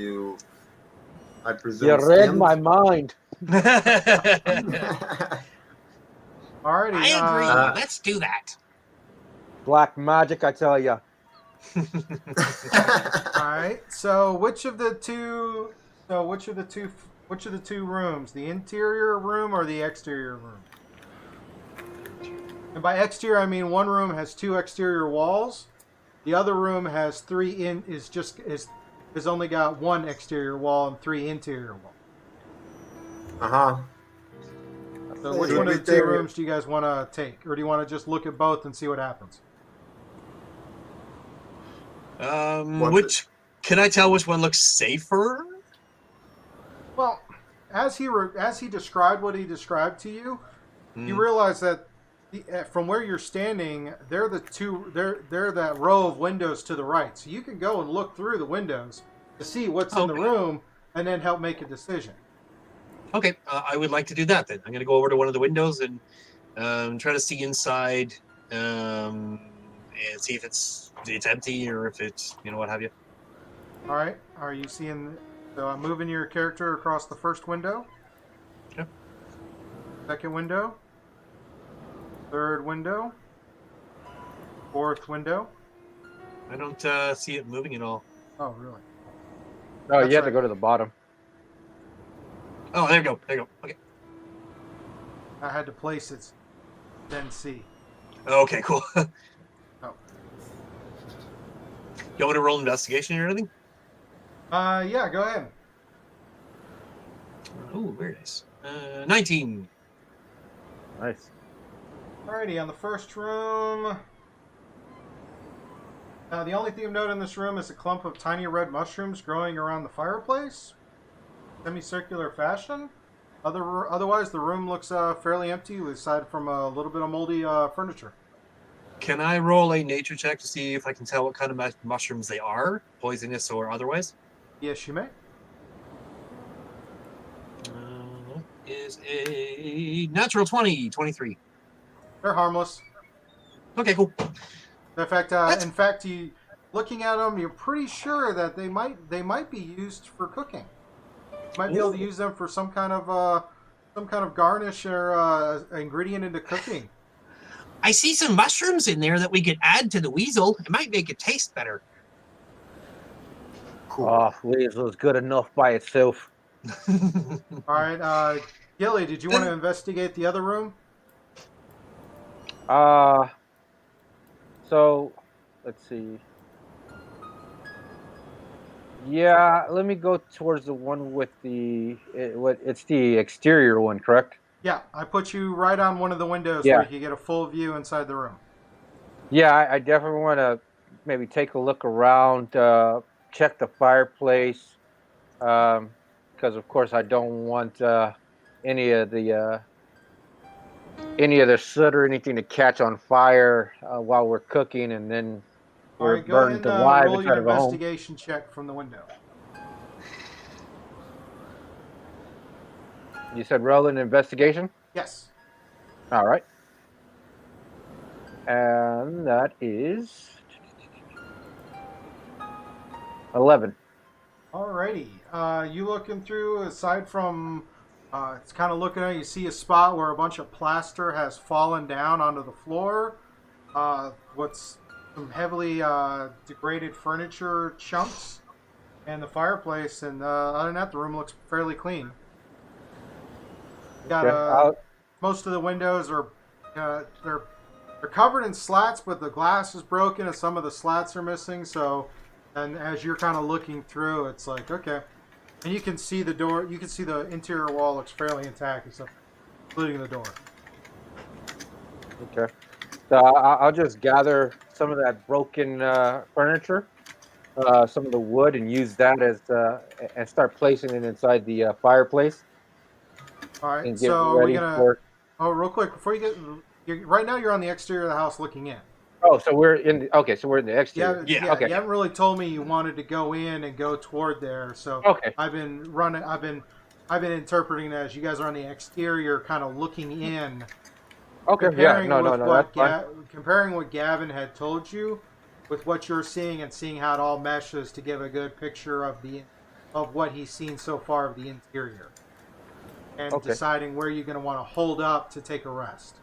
I presume. You read skinned? my mind. Alrighty. I agree. Let's do that. Black magic, I tell ya. All right. So which of the two rooms? The interior room or the exterior room? And by exterior, I mean one room has 2 exterior walls. The other room has has only got 1 exterior wall and 3 interior walls. So which one of the 2 rooms do you guys want to take, or do you want to just look at both and see what happens? Which can I tell which one looks safer? Well, as he described what he described to you, you realize that from where you're standing, they're that row of windows to the right. So you can go and look through the windows to see what's in the room and then help make a decision. Okay, I would like to do that then. I'm going to go over to one of the windows and try to see inside and see if it's empty or if it's, what have you. All right. Are you seeing? So I'm moving your character across the first window. Okay. Second window. Third window. Fourth window. I don't see it moving at all. Oh, really? No, That's you have right. to go to the bottom. Oh, there you go. Okay. I had to place it, then see. Okay, cool. Oh. You want to roll investigation or anything? Yeah, go ahead. Oh, very nice. 19. Nice. Alrighty, on the first room. The only thing of note in this room is a clump of tiny red mushrooms growing around the fireplace. Semicircular fashion. Otherwise, the room looks fairly empty, aside from a little bit of moldy furniture. Can I roll a nature check to see if I can tell what kind of mushrooms they are, poisonous or otherwise? Yes, you may. Is a natural 23. They're harmless. Okay, cool. In fact, you looking at them, you're pretty sure that they might be used for cooking. You might be able to use them for some kind of garnish or ingredient into cooking. I see some mushrooms in there that we could add to the weasel. It might make it taste better. Cool. Oh, weasel is good enough by itself. All right, Gilly, did you want to investigate the other room? So let's see. Yeah, let me go towards the one with it's the exterior one, correct? Yeah, I put you right on one of the windows Yeah. where you can get a full view inside the room. Yeah, I definitely want to maybe take a look around, check the fireplace, because of course I don't want any of the soot or anything to catch on fire while we're cooking, and then All we're right, go ahead burned and alive roll your inside of a home. investigation check from the window. You said roll an investigation? Yes. All right. And that is 11. Alrighty. You looking through, aside from, it's kind of looking at, you see a spot where a bunch of plaster has fallen down onto the floor. What's some heavily degraded furniture chunks and the fireplace, and other than that, the room looks fairly clean. Got most of the windows are they're covered in slats, but the glass is broken and some of the slats are missing. So, and as you're kind of looking through, it's like, okay, And you can see the door. You can see the interior wall looks fairly intact, and stuff, including the door. Okay. So I'll just gather some of that broken furniture, some of the wood, and use that as and start placing it inside the fireplace All right. and get So we're ready gonna. for. Oh, real quick before you get. Right now, you're on the exterior of the house, looking in. Oh, so we're in. Okay, so we're in the exterior. Yeah. Yeah. Okay. You haven't really told me you wanted to go in and go toward there, so Okay. I've been running. I've been interpreting that as you guys are on the exterior, kind of looking in, Okay. Yeah. No. No. No. That's fine. comparing what Gavin had told you with what you're seeing and seeing how it all meshes to give a good picture of what he's seen so far of the interior, and Okay. deciding where you're going to want to hold up to take a rest.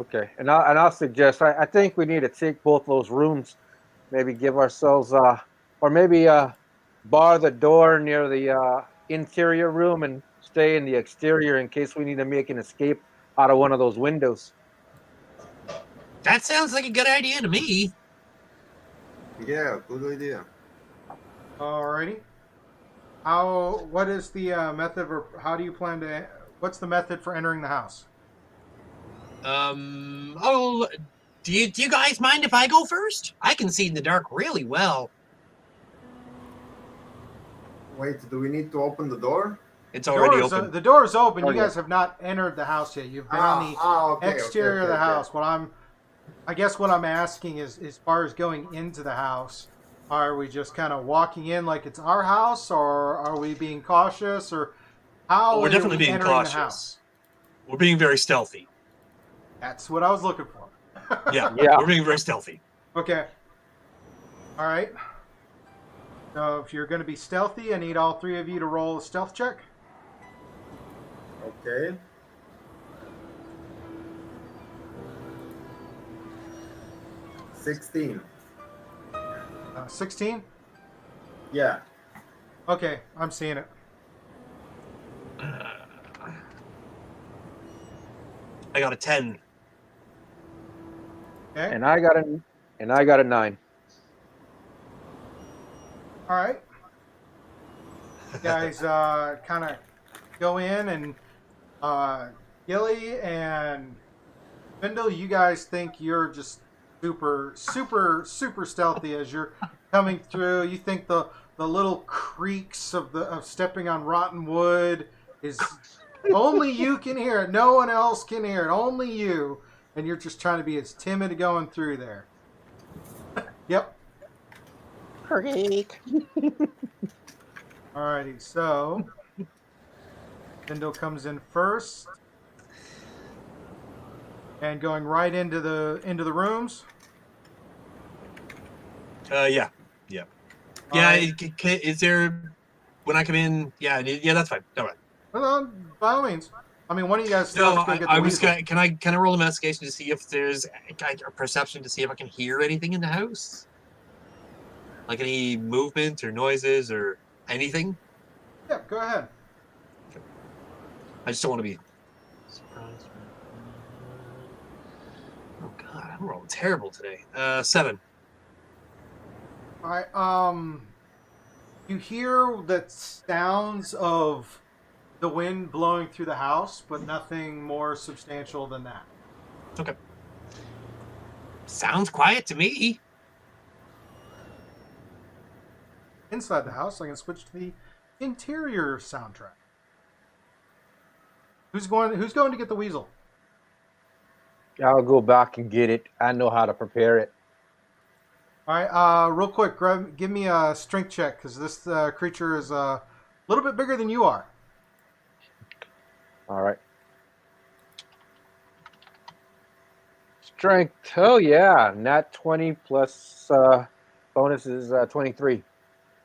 Okay. And I'll suggest. I think we need to take both those rooms. Maybe give ourselves or maybe bar the door near the interior room and stay in the exterior in case we need to make an escape out of one of those windows. That sounds like a good idea to me. Yeah, good idea. Alrighty. What is the method, or how do you plan to? What's the method for entering the house? Oh, do you guys mind if I go first? I can see in the dark really well. Wait, do we need to open the door? It's already open. The door is open. You Okay. guys have not entered the house yet. You've been on the Okay, exterior of the okay. house. I guess what I'm asking is, as far as going into the house, are we just kind of walking in like it's our house, or are we being cautious, or how Well, we're are definitely we being entering cautious. the house? We're being very stealthy. That's what I was looking for. Yeah, Yeah. we're being very stealthy. Okay. All right. So if you're going to be stealthy, I need all three of you to roll a stealth check. Okay. $16. 16? Yeah. Okay, I'm seeing it. I got a 10. Okay. And I got a 9. All right. You guys kind of go in, and Gilly and Findle, you guys think you're just super stealthy as you're coming through. You think the little creaks of stepping on rotten wood is only you can hear it. No one else can hear it. Only you. And you're just trying to be as timid going through there. Yep. Creak. Alrighty, so Findle comes in first. And going right into the rooms. Yeah. All Yeah, right. is there, when I come in, yeah, that's fine. All right. Well, by all means. I mean, one of you guys still No, has to go get the I was weasel. gonna, can I roll investigation to see if there's a perception to see if I can hear anything in the house? Like any movement or noises or anything? Yeah, go ahead. I just don't want to be surprised. Oh god, I'm rolling terrible today. 7. All right. You hear the sounds of the wind blowing through the house, but nothing more substantial than that. Okay. Sounds quiet to me. Inside the house, I can switch to the interior soundtrack. Who's going to get the weasel? I'll go back and get it. I know how to prepare it. All right. Real quick, give me a strength check, because this creature is a little bit bigger than you are. All right. Strength. Oh yeah, nat 20 plus bonus is 23.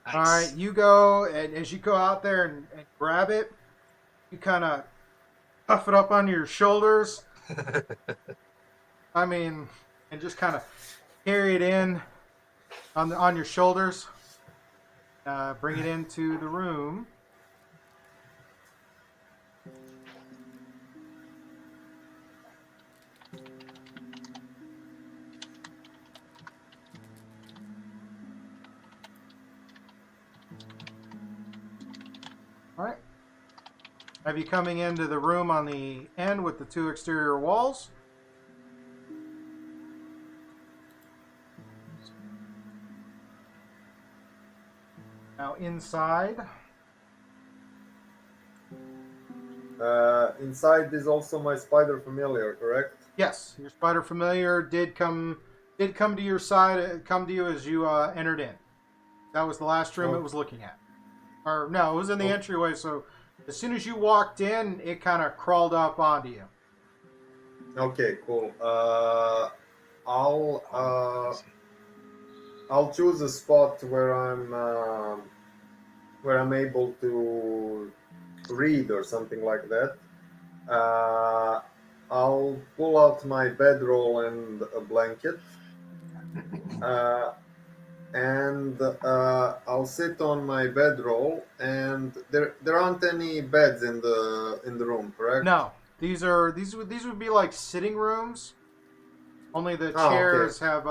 Nice. All right, you go, and as you go out there and grab it, you kind of puff it up on your shoulders. I mean, and just kind of carry it in on your shoulders. Bring it into the room. have you coming into the room on the end with the 2 exterior walls. Now inside. Inside is also my spider familiar, correct? Yes, your spider familiar did come to your side, come to you as you entered in. That was the last room it was looking at. Or no, it was in the entryway. So as soon as you walked in, it kind of crawled up onto you. Okay, cool. I'll choose a spot where I'm able to read or something like that. I'll pull out my bedroll and a blanket, and I'll sit on my bedroll. And there aren't any beds in the room, correct? No, these would be like sitting rooms. Only the Oh, chairs okay. have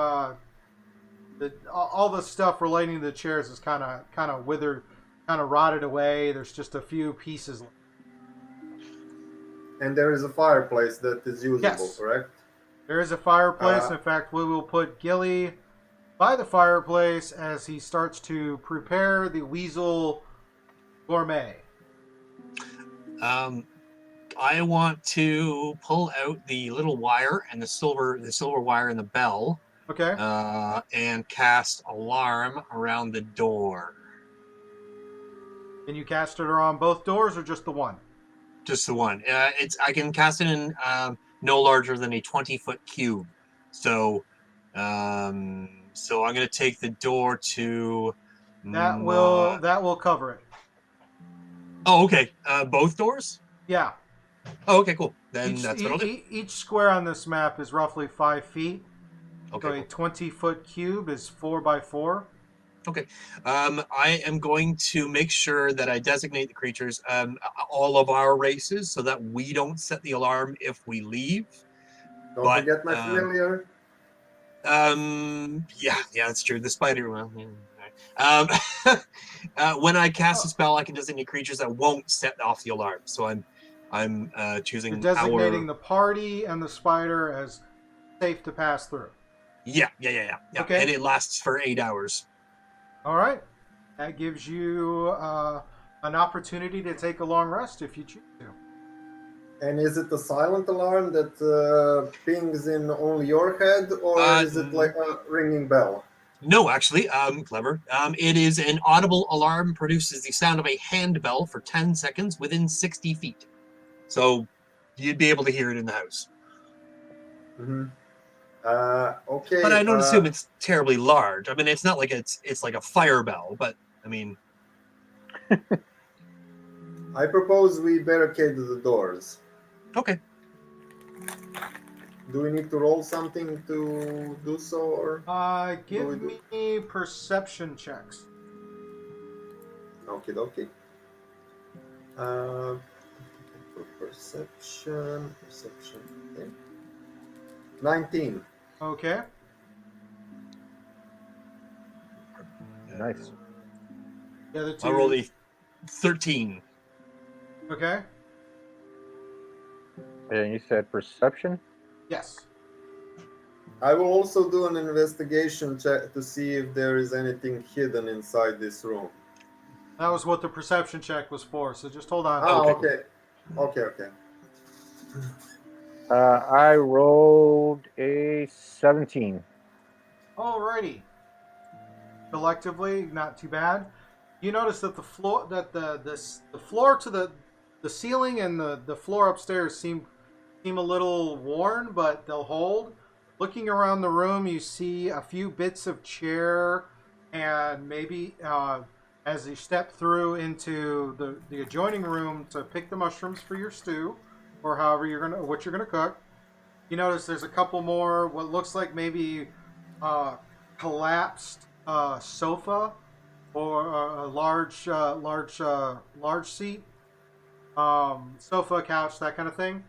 all the stuff relating to the chairs is kind of withered, kind of rotted away. There's just a few pieces. And there is a fireplace that is usable, Yes. correct? There is a fireplace. In fact, we will put Gilly by the fireplace as he starts to prepare the weasel gourmet. I want to pull out the little wire and the silver wire and the bell, Okay. and cast alarm around the door. Can you cast it around both doors or just the one? Just the one. I can cast it in no larger than a 20-foot cube. So I'm going to take the door to. That will cover it. Oh, okay. Both doors. Yeah. Oh, okay, cool. Then that's what I'll do. Each square on this map is roughly 5 feet. Okay. So a 20-foot cube is 4 by 4. Okay. I am going to make sure that I designate the creatures, all of our races, so that we don't set the alarm if we leave. Don't forget my familiar. Yeah, that's true. The spider. Well, when I cast a spell, I can designate creatures that won't set off the alarm. So I'm choosing. You're designating the party and the spider as safe to pass through. Yeah. Okay. And it lasts for 8 hours. All right. That gives you an opportunity to take a long rest if you choose to. And is it a silent alarm that pings in only your head, or is it like a ringing bell? No, actually, clever. It is an audible alarm, produces the sound of a handbell for 10 seconds within 60 feet. So you'd be able to hear it in the house. Mm-hmm. Okay. But I don't assume it's terribly large. I mean, it's not like it's like a fire bell, but I mean. I propose we barricade the doors. Okay. Do we need to roll something to do so, or? Give me perception checks. Okie dokie. Perception. Okay. 19. Okay. Nice. The other two. I rolled a 13. Okay. And you said perception? Yes. I will also do an investigation check to see if there is anything hidden inside this room. That was what the perception check was for, so just hold on. Oh, okay. I rolled a 17. Alrighty. Collectively, not too bad. You notice that the floor, the floor to the ceiling and the floor upstairs seem a little worn, but they'll hold. Looking around the room, you see a few bits of chair, and maybe as you step through into the adjoining room to pick the mushrooms for your stew, or however what you're gonna cook. You notice there's a couple more what looks like maybe collapsed sofa or a large seat, sofa, couch, that kind of thing.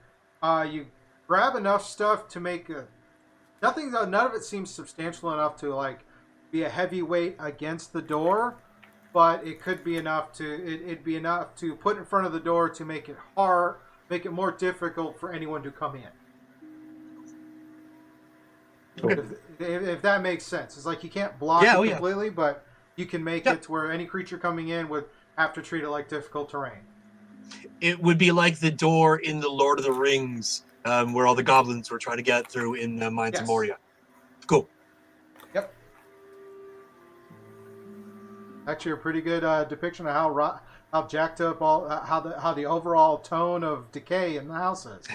You grab enough stuff to make none of it seems substantial enough to like be a heavy weight against the door, but it could be enough it'd be enough to put in front of the door to make it hard, make it more difficult for anyone to come in. Okay. If that makes sense. It's like you can't block Yeah, it oh, yeah. completely, but you can make Yeah. it to where any creature coming in would have to treat it like difficult terrain. It would be like the door in the Lord of the Rings, where all the goblins were trying to get through in Mines of Yes. Moria. Cool. Yep. Actually, a pretty good depiction of how jacked up how the overall tone of decay in the house is.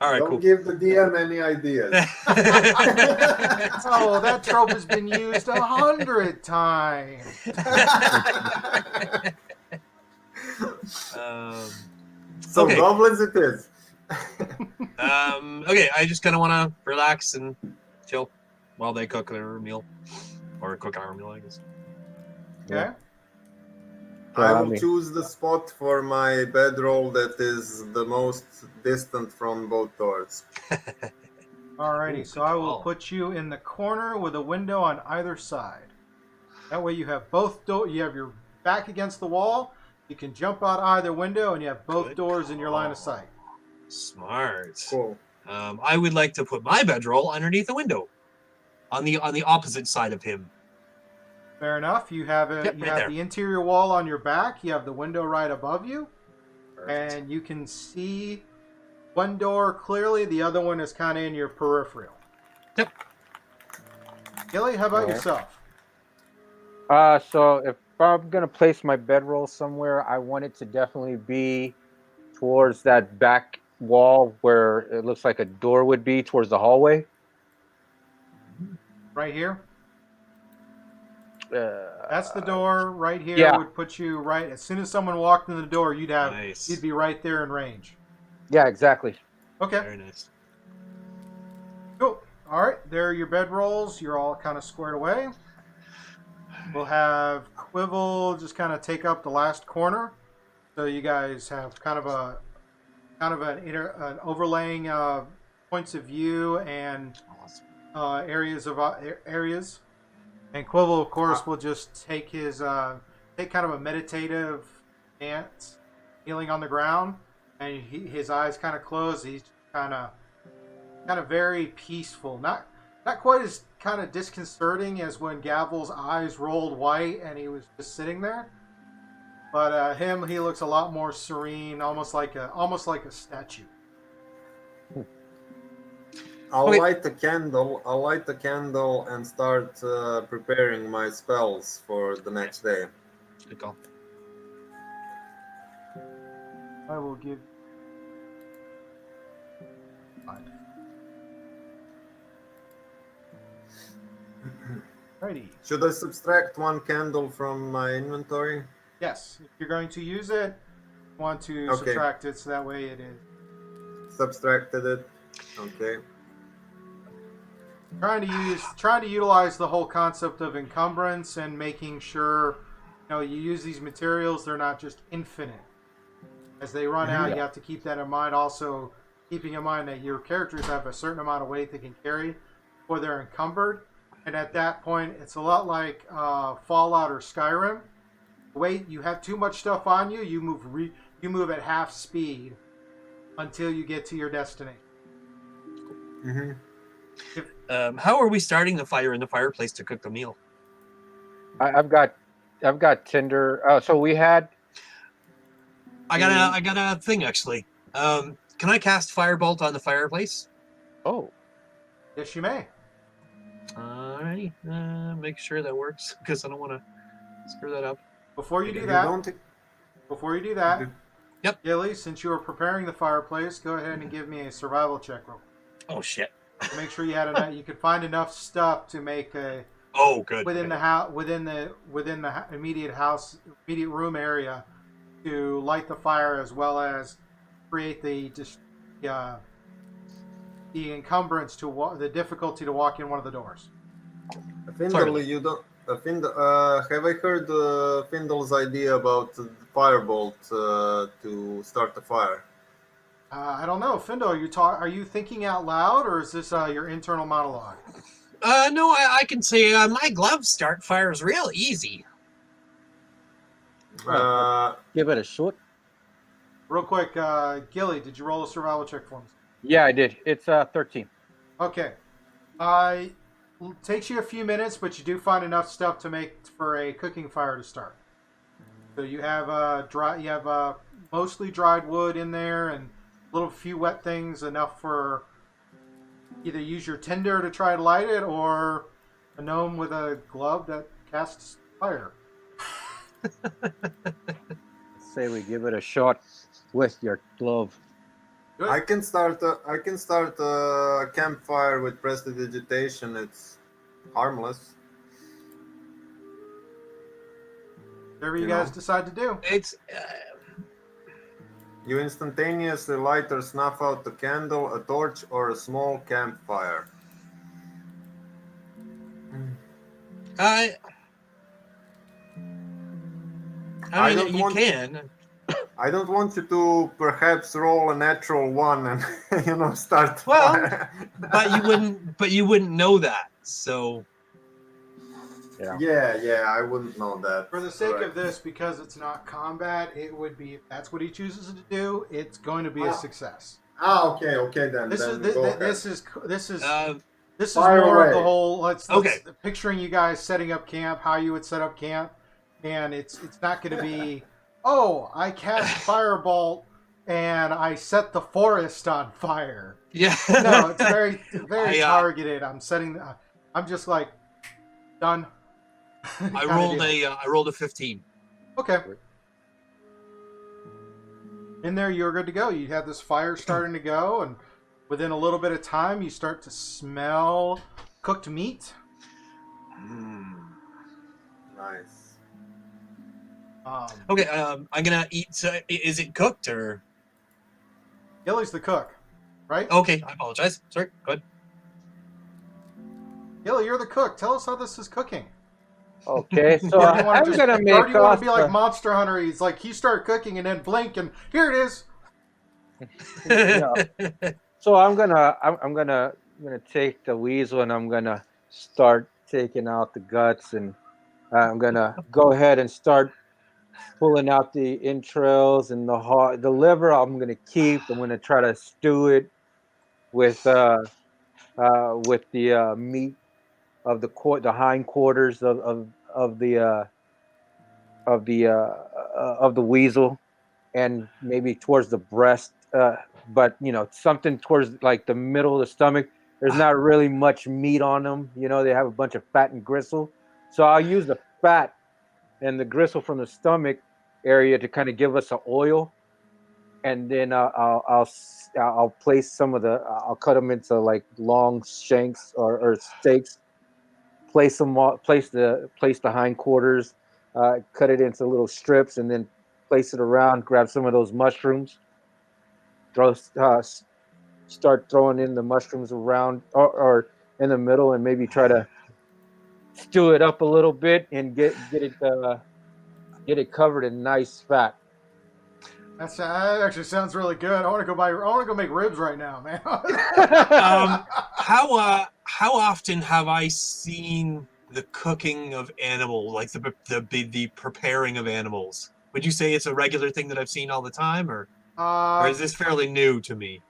All right, Don't cool. give the DM any ideas. Oh, that trope has been used 100 times. So Okay. goblins it is. Okay, I just kind of want to relax and chill while they cook their meal, or cook our meal, I guess. Okay. I I will mean- choose the spot for my bedroll that is the most distant from both doors. Alrighty, Ooh, so good I will call. put you in the corner with a window on either side. That way you have you have your back against the wall, you can jump out either window, and you have both Good doors in your line of call. sight. Smart. Cool. I would like to put my bedroll underneath the window, on the opposite side of him. Fair enough. You have Yep, you right have there. the interior wall on your back, you have the window right above you, Perfect. and you can see one door clearly, the other one is kind of in your peripheral. Yep. Gilly, how about Alright. yourself? So if I'm gonna place my bedroll somewhere, I want it to definitely be towards that back wall where it looks like a door would be towards the hallway. Right here? Uh, That's the door right here. yeah. Would put you right as soon as someone walked in the door, Nice. you'd be right there in range. Yeah, exactly. Okay, Very nice. cool. All right, there are your bed rolls. You're all kind of squared away. We'll have Qiviel just kind of take up the last corner, so you guys have kind of an overlaying points of view and Awesome. areas. And Qiviel, of course, will just take kind of a meditative stance, kneeling on the ground, and his eyes kind of closed. He's kind of very peaceful. Not quite as kind of disconcerting as when Gavel's eyes rolled white and he was just sitting there. But he looks a lot more serene, almost like a statue. I'll Okay. light the candle. I'll light the candle and start preparing my spells for the next day. Good call. I will give. Righty. Should I subtract one candle from my inventory? Yes, if you're going to use it, you want to Okay. subtract it so that way it is. Subtracted it. Okay. Trying to utilize the whole concept of encumbrance and making sure you use these materials, they're not just infinite. As they run out, you have to keep that in mind. Also, keeping in mind that your characters have a certain amount of weight they can carry before they're encumbered. And at that point, it's a lot like Fallout or Skyrim. Wait, you have too much stuff on you, you move at half speed until you get to your destination. Mm-hmm. How are we starting the fire in the fireplace to cook the meal? I've got tinder. So we had. I got a thing actually. Can I cast firebolt on the fireplace? Oh, Yes, you may. Alrighty. Make sure that works because I don't want to screw that up. Before you do You that, don't- Yep. Gilly, since you are preparing the fireplace, go ahead and give me a survival check real quick. Oh shit. To make sure you could find enough stuff to make a Oh good. within the immediate room area to light the fire as well as create the encumbrance the difficulty to walk in one of the doors. Findle, you don't. Have I heard Findle's idea about the firebolt to start the fire? I don't know, Findle. Are you thinking out loud or is this your internal monologue? No, I can say my gloves start fires real easy. Give it a shot. Real quick, Gilly, did you roll a survival check for me? Yeah, I did. It's 13. Okay. Takes you a few minutes, but you do find enough stuff to make for a cooking fire to start. So you have mostly dried wood in there and little few wet things, enough for either use your tinder to try to light it or a gnome with a glove that casts fire. Say we give it a shot with your glove. Good. I can start a campfire with prestidigitation. It's harmless. Whatever you guys decide to do. It's You instantaneously light or snuff out the candle, a torch, or a small campfire. I I mean, don't you want- can. I don't want you to perhaps roll a natural one and start. Well, fire. but you wouldn't know that. So Yeah, I wouldn't know that. For the sake of Correct. this, because it's not combat, it would be, if that's what he chooses to do, it's going to be a success. Okay then. This then is go ahead. this is this is Fire more of away. the whole. Let's Okay. picturing you guys setting up camp, how you would set up camp, and it's not going to be, oh, I cast firebolt and I set the forest on fire. yeah. No, it's very I, targeted. I'm setting. I'm just like done. I Kinda rolled deal. a 15. Okay. In there, you're good to go. You have this fire starting to go, and within a little bit of time, you start to smell cooked meat. Nice. Okay, I'm gonna eat. Is it cooked or? Gilly's the cook, right? Okay, I apologize. Sorry. Go ahead. Gilly, you're the cook. Tell us how this is cooking. Okay, so Or do you want I'm to gonna or do make you want us to be like Monster Hunter? He's like, you start cooking and then blink and here it is. Yeah. So I'm gonna take the weasel and I'm gonna start taking out the guts, and I'm gonna go ahead and start pulling out the entrails and the heart. The liver I'm gonna keep. I'm gonna try to stew it with the meat of the hindquarters of the weasel, and maybe towards the breast, but something towards like the middle of the stomach. There's not really much meat on them. They have a bunch of fat and gristle, so I'll use the fat and the gristle from the stomach area to kind of give us an oil, and then I'll place some of I'll cut them into like long shanks or steaks. Place the hindquarters, cut it into little strips, and then place it around. Grab some of those mushrooms. Start throwing in the mushrooms around or in the middle, and maybe try to stew it up a little bit and get it covered in nice fat. That actually sounds really good. I want to go make ribs right now, man. How often have I seen the cooking of animal, like the preparing of animals? Would you say it's a regular thing that I've seen all the time, or is this fairly new to me?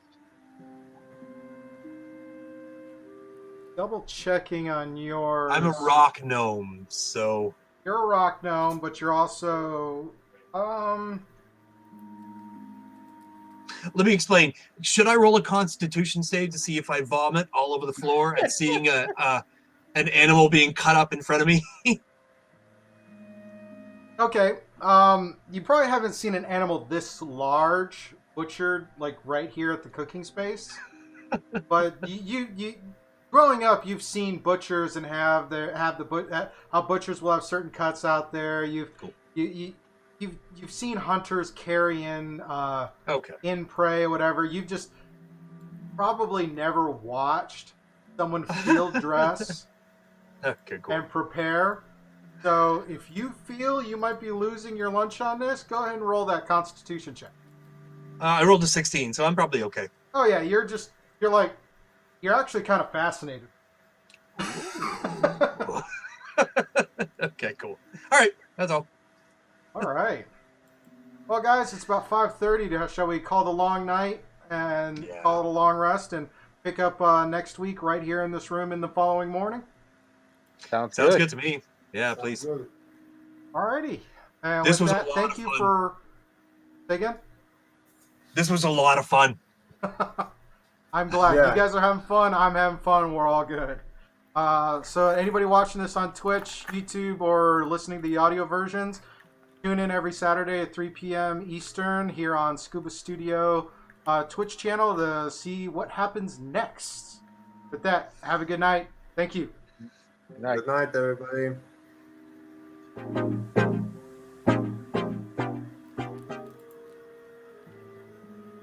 Double checking on yours. I'm a rock gnome, so You're a rock gnome, but you're also let me explain. Should I roll a Constitution save to see if I vomit all over the floor at seeing an animal being cut up in front of me? okay. You probably haven't seen an animal this large butchered like right here at the cooking space. But you growing up, you've seen butchers and how butchers will have certain cuts out there. You've seen hunters carry in in prey or whatever. You've just probably never watched someone field dress Okay, cool. and prepare. So if you feel you might be losing your lunch on this, go ahead and roll that Constitution check. I rolled a 16, so I'm probably okay. Oh yeah, you're actually kind of fascinated. Okay, cool. All right, that's all. All right. Well, guys, it's about 5:30. Shall we call the long night and Yeah. call it a long rest and pick up next week right here in this room in the following morning? Sounds Sounds good. good to me. Yeah, Sounds please. good. All righty. And This with was a that, lot thank of you fun. for... Say again? This was a lot of fun. I'm glad. Yeah. You guys are having fun. I'm having fun. We're all good. So anybody watching this on Twitch, YouTube, or listening to the audio versions, tune in every Saturday at 3 p.m. Eastern here on Scuba Studio Twitch channel to see what happens next. With that, have a good night. Thank you. Good night. Good night, everybody.